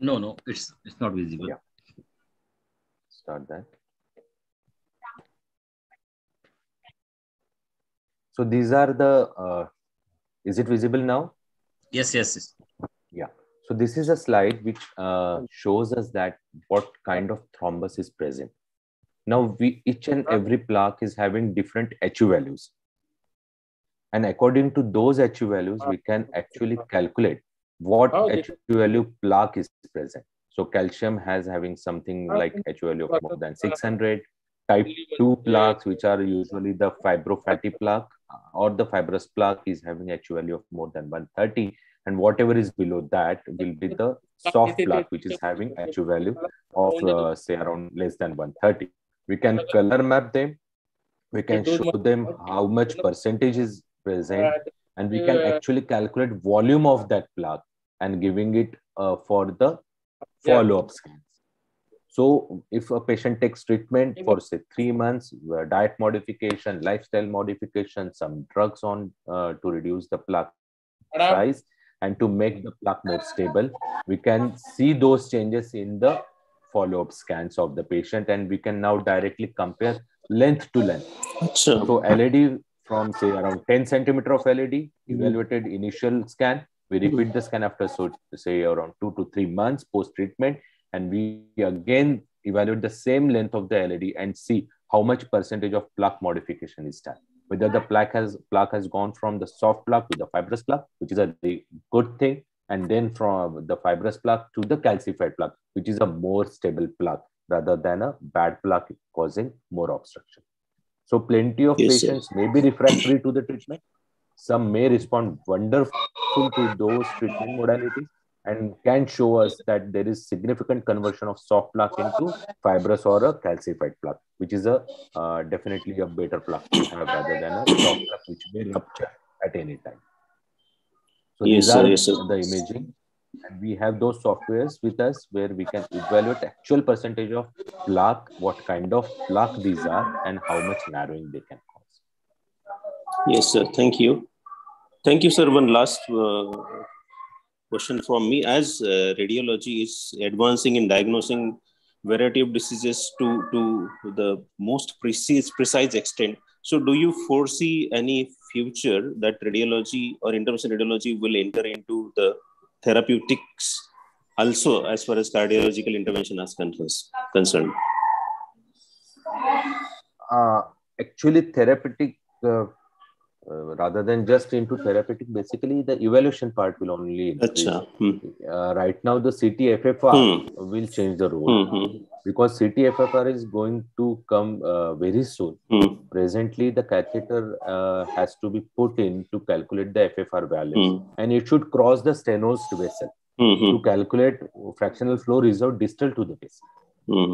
No, it's not visible. Yeah. Start that. So these are the, is it visible now? Yes. Yeah. So this is a slide which shows us that what kind of thrombus is present. Now each and every plaque is having different HU values. And according to those HU values, we can actually calculate what HU value plaque is present. So calcium has having something like HU value of more than 600. Type 2 plaques, which are usually the fibrofatty plaque or the fibrous plaque, is having HU value of more than 130. And whatever is below that will be the soft plaque, which is having HU value of say around less than 130. We can color map them. We can show them how much percentage is present, and we can actually calculate volume of that plaque and giving it for the follow-up scans. So if a patient takes treatment for say 3 months, diet modification, lifestyle modification, some drugs on to reduce the plaque size and to make the plaque more stable, we can see those changes in the follow-up scans of the patient, and we can now directly compare length to length. Achha. So LED from say around 10 centimeter of LED, evaluated initial scan. We repeat the scan after say around 2 to 3 months post-treatment, and we again evaluate the same length of the LED and see how much percentage of plaque modification is done. Whether the plaque has gone from the soft plaque to the fibrous plaque, which is a good thing, and then from the fibrous plaque to the calcified plaque, which is a more stable plaque rather than a bad plaque causing more obstruction. So plenty of patients may be refractory to the treatment. Some may respond wonderful to those treatment modalities and can show us that there is significant conversion of soft plaque into fibrous or a calcified plaque, which is a definitely a better plaque to have rather than a soft plaque which may rupture at any time. So these are the imaging, and we have those softwares with us where we can evaluate actual percentage of plaque, what kind of plaque these are, and how much narrowing they can cause. Yes, sir. Thank you. Thank you, sir. One last question from me. As radiology is advancing in diagnosing variety of diseases to the most precise extent, so do you foresee any future that radiology or interventional radiology will enter into the therapeutics also as far as cardiological intervention is concerned? Actually, therapeutic, rather than just into therapeutic, basically the evaluation part will only increase. Right now, the CT-FFR will change the role because CT-FFR is going to come very soon. Presently, the catheter has to be put in to calculate the FFR values, and it should cross the stenosed vessel to calculate fractional flow reserve distal to the vessel.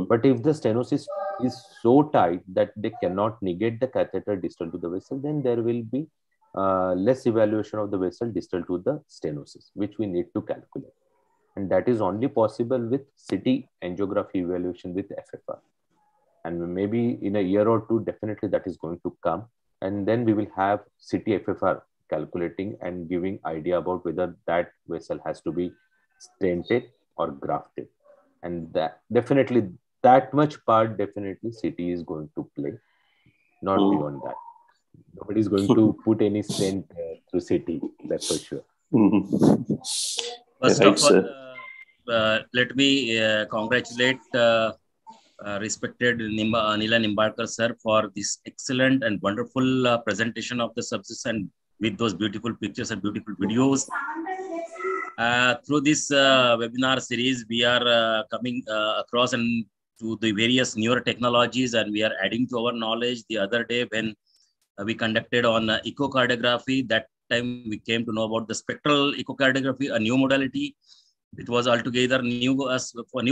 But if the stenosis is so tight that they cannot negate the catheter distal to the vessel, then there will be less evaluation of the vessel distal to the stenosis, which we need to calculate. And that is only possible with CT angiography evaluation with FFR. And maybe in a year or two, definitely that is going to come. And then we will have CT FFR calculating and giving idea about whether that vessel has to be stented or grafted. And that definitely, that much part, definitely CT is going to play, not beyond that. Nobody is going to put any stent through CT, that's for sure. First of all, let me congratulate respected Nilay Nimalkar sir for this excellent and wonderful presentation of the subjects, and with those beautiful pictures and beautiful videos. Through this webinar series, we are coming across and to the various newer technologies, and we are adding to our knowledge. The other day when we conducted on echocardiography. That time we came to know about the spectral echocardiography, a new modality. It was altogether new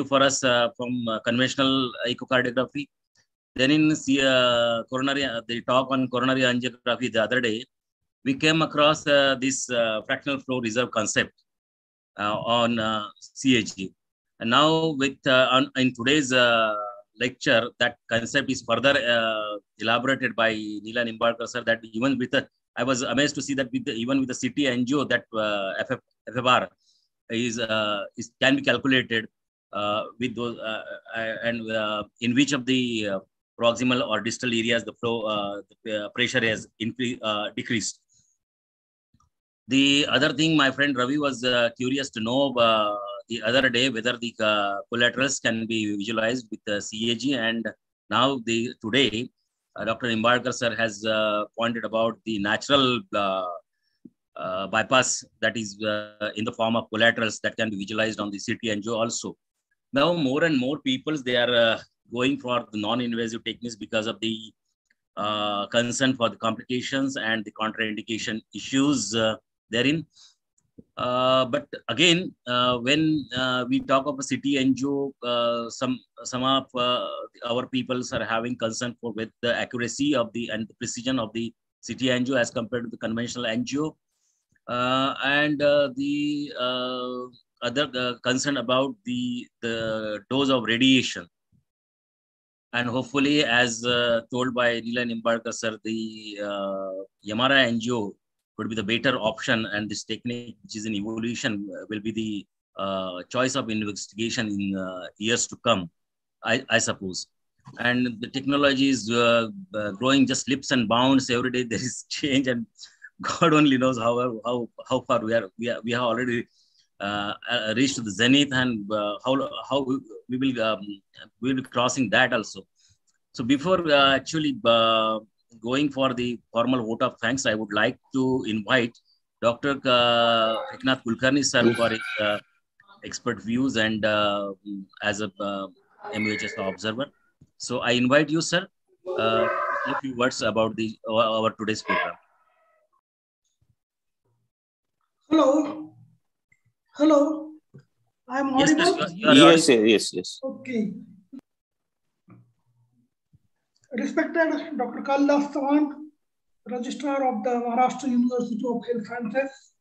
for us from conventional echocardiography. Then in the talk on coronary angiography the other day, we came across this fractional flow reserve concept on CAG. And now in today's lecture, that concept is further elaborated by Nilay Nimbalkar sir, that even with I was amazed to see that even with the CT angio, that FFR can be calculated with those and in which of the proximal or distal areas the flow the pressure has decreased. The other thing my friend Ravi was curious to know the other day whether the collaterals can be visualized with the CAG, and now today Dr. Nimbalkar sir has pointed about the natural bypass that is in the form of collaterals that can be visualized on the CT angio also. Now more and more people, they are going for the non-invasive techniques because of the concern for the complications and the contraindication issues therein. But again, when we talk of a CT angio, some of our peoples are having concern with the accuracy of and the precision of the CT angio as compared to the conventional angio, and the other concern about the dose of radiation. And hopefully, as told by Nilay Nimbalkar sir, the MRI angio could be the better option, and this technique, which is in evolution, will be the choice of investigation in years to come, I suppose. And the technology is growing just leaps and bounds. Every day there is change, and God only knows how far we are. We have already reached the zenith, and how we will be crossing that also. So before actually going for the formal vote of thanks, I would like to invite Dr. Eknath Kulkarni sir for his expert views and as a MUHS observer. So I invite you, sir, to say a few words about our today's program. Hello. Hello. I am audible? Yes, yes, yes. Okay. Respected Dr. Kaldas Chavan, Registrar of the Maharashtra University of Health Sciences,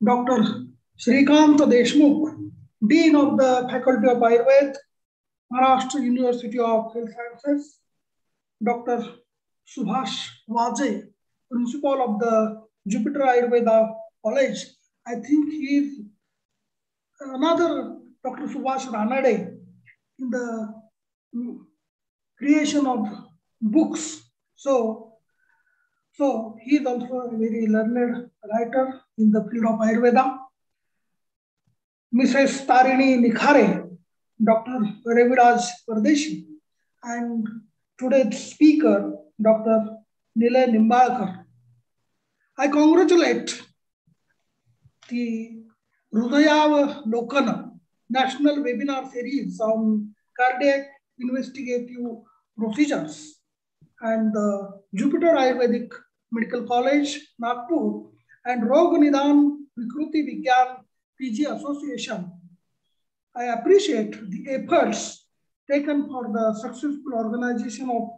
Dr. Shrikant Deshmukh, Dean of the Faculty of Ayurveda, Maharashtra University of Health Sciences, Dr. Subhash Vaje, Principal of the Jupiter Ayurveda College. I think he is another Dr. Subhash Ranade in the creation of books. So he is also a very learned writer in the field of Ayurveda. Mrs. Tarini Nikhare, Dr. Raviraj Pardeshi, and today's speaker, Dr. Nilay Nimbalkar. I congratulate the Hrudayav Lokana National Webinar Series on cardiac investigative procedures and the Jupiter Ayurvedic Medical College, Nagpur, and Rog Nidan Vikruti Vigyan PG Association. I appreciate the efforts taken for the successful organization of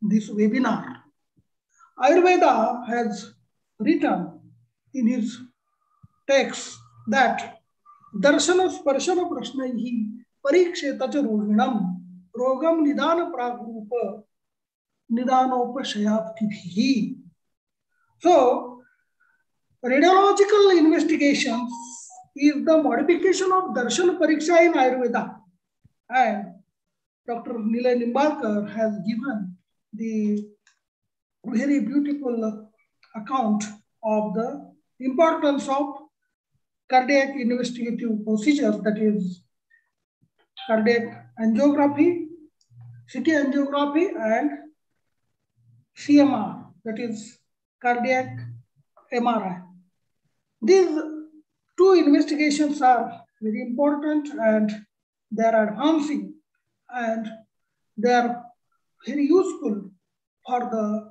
this webinar. Ayurveda has written in his text that Darshana Sparshana Prashnaihi Parikshetacha Rohinam Rogam Nidana Pragrupa Nidanopashayaptibhihi. So, radiological investigations is the modification of Darshan Pariksha in Ayurveda, and Dr. Nilay Nimbalkar has given the very beautiful account of the importance of cardiac investigative procedures, that is cardiac angiography, CT angiography, and CMR, that is cardiac MRI. These two investigations are very important, and they are advancing, and they are very useful for the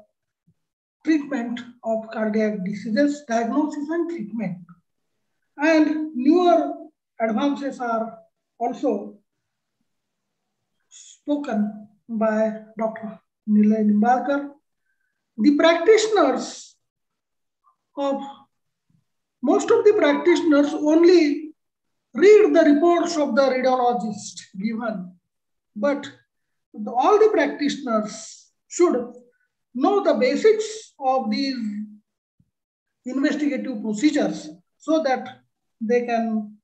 treatment of cardiac diseases, diagnosis and treatment. And newer advances are also spoken by Dr. Nilay Nimalkar. The practitioners of most of the practitioners only read the reports of the radiologist given, but all the practitioners should know the basics of these investigative procedures so that they can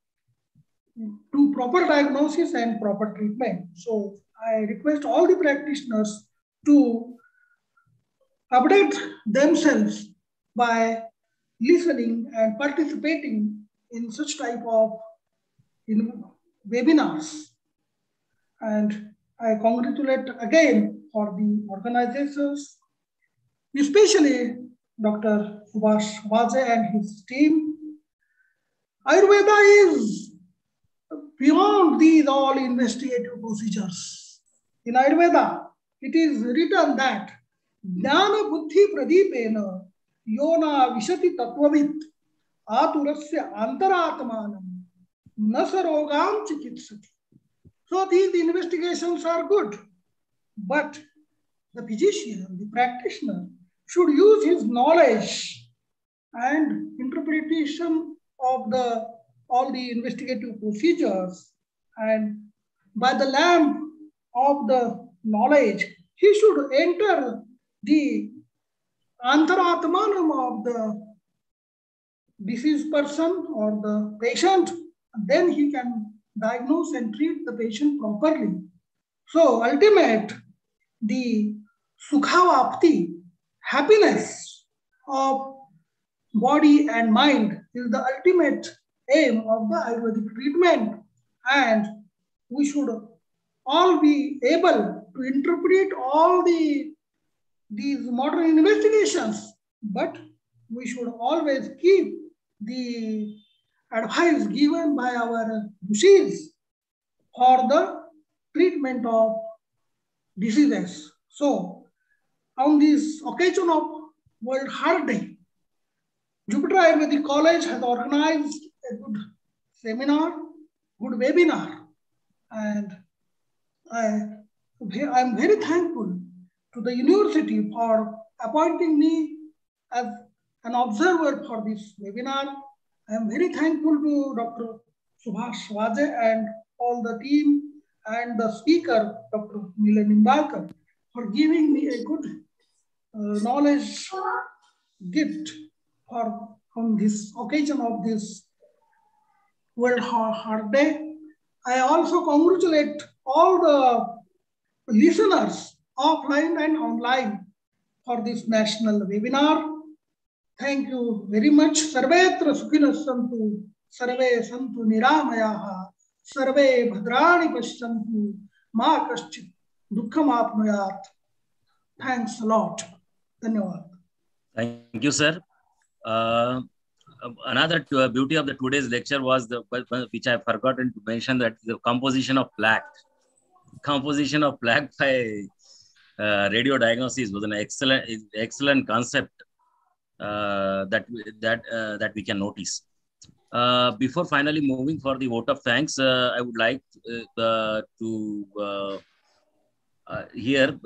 do proper diagnosis and proper treatment. So I request all the practitioners to update themselves by listening and participating in such type of webinars. And I congratulate again for the organizers, especially Dr. Subhash Vaje and his team. Ayurveda is beyond these all investigative procedures. In Ayurveda, it is written that Jnana Buddhi Pradipena Yona Vishati Tattvavit Aturasya Antaratmanam Nasarogam Chikitsati. So these investigations are good, but the physician, the practitioner, should use his knowledge and interpretation of all the investigative procedures, and by the lamp of the knowledge, he should enter the antaratmanam of the deceased person or the patient, and then he can diagnose and treat the patient properly. So ultimate, the sukhavapti, happiness of body and mind is the ultimate aim of the Ayurvedic treatment, and we should all be able to interpret all these modern investigations, but we should always keep the advice given by our rishis for the treatment of diseases. So on this occasion of World Heart Day, Jupiter Ayurvedic College has organized a good seminar, good webinar, and I'm very thankful to the university for appointing me as an observer for this webinar. I am very thankful to Dr. Subhash Vaje and all the team and the speaker, Dr. Nilay Nimalkar, for giving me a good knowledge gift on this occasion of this World Heart Day. I also congratulate all the listeners offline and online for this national webinar. Thank you very much. Sarvetra sukhinas santu, sarve santu niramayaha, sarve bhadrani pashyantu, ma kaschit dukkham apnuyat. Thanks a lot. Dhanyawad. Thank you, sir. Another beauty of the today's lecture was which I forgotten to mention, that the composition of plaque. Composition of plaque by radiodiagnosis was an excellent concept that we can notice. Before finally moving for the vote of thanks, I would like to hear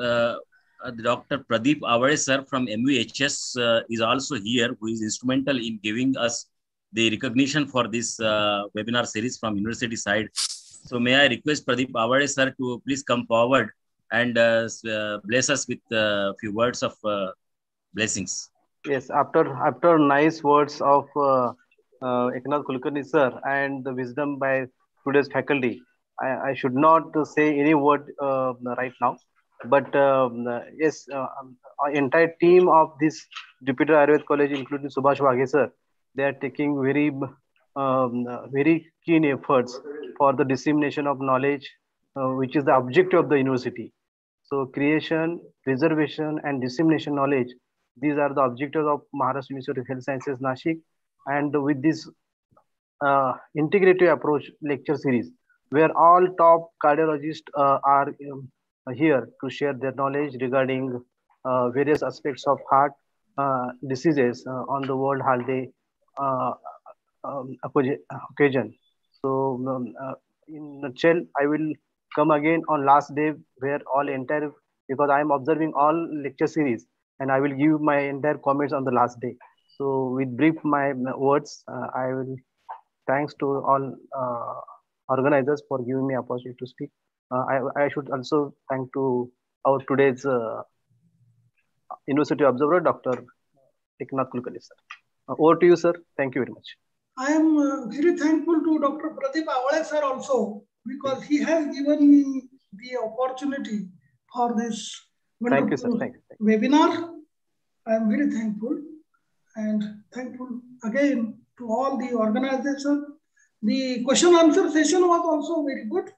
Dr. Pradeep Avare sir from MUHS is also here, who is instrumental in giving us the recognition for this webinar series from university side. So may I request Pradeep Avare sir to please come forward and bless us with a few words of blessings. Yes, after nice words of Eknath Kulkarni sir and the wisdom by today's faculty, I should not say any word right now. But yes, our entire team of this Jupiter Ayurveda College, including Subhash Vaje sir, they are taking very keen efforts for the dissemination of knowledge, which is the objective of the university. So creation, preservation, and dissemination knowledge, these are the objectives of Maharashtra University of Health Sciences, Nashik. And with this integrative approach lecture series, where all top cardiologists are here to share their knowledge regarding various aspects of heart, diseases on the World Heart Day occasion. So, in a nutshell, I will come again on last day where all entire, because I am observing all lecture series and I will give my entire comments on the last day. So, with brief my words, I will thanks to all organizers for giving me opportunity to speak. I should also thank to our today's University Observer, Dr. Eknath Kulkarni, sir. Over to you, sir. Thank you very much. I am very thankful to Dr. Pradeep Avale sir also, because he has given me the opportunity for this wonderful webinar. I am very thankful, and thankful again to all the organization. The question answer session was also very good.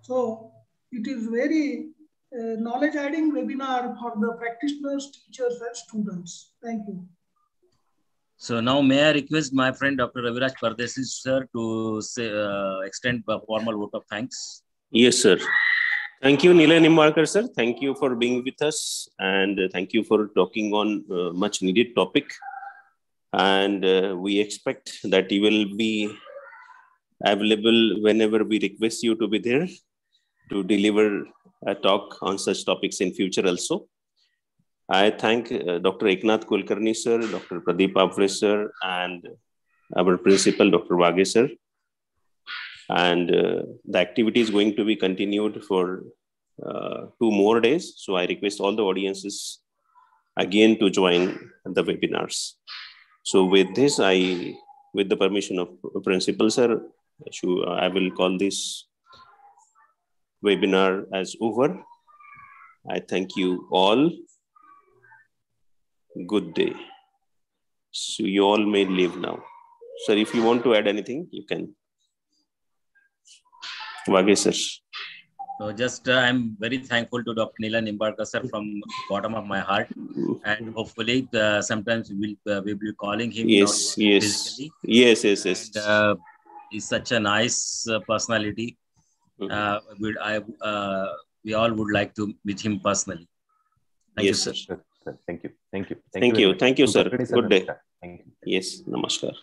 So it is very knowledge adding webinar for the practitioners, teachers and students. Thank you. So now may I request my friend Dr. Raviraj Pardesi sir to say, extend a formal vote of thanks. Yes, sir. Thank you, Nilay Nimalkar, sir. Thank you for being with us, and thank you for talking on much needed topic. And we expect that you will be available whenever we request you to be there to deliver a talk on such topics in future also. I thank Dr. Eknath Kulkarni sir, Dr. Pradeep Avale sir, and our principal, Dr. Vaghe sir. And the activity is going to be continued for 2 more days. So I request all the audiences again to join the webinars. So with this, with the permission of principal sir, I will call this webinar as over. I thank you all. Good day. So you all may leave now. Sir, if you want to add anything, you can. Vaghe sir. So just I'm very thankful to Dr. Nilay Nimalkar sir from bottom of my heart, and hopefully sometimes we will be calling him. Yes, physically. Yes. And, he's such a nice personality. We all would like to meet him personally. Thank you, sir. Thank you. Thank you, sir. Good day. Yes, namaskar.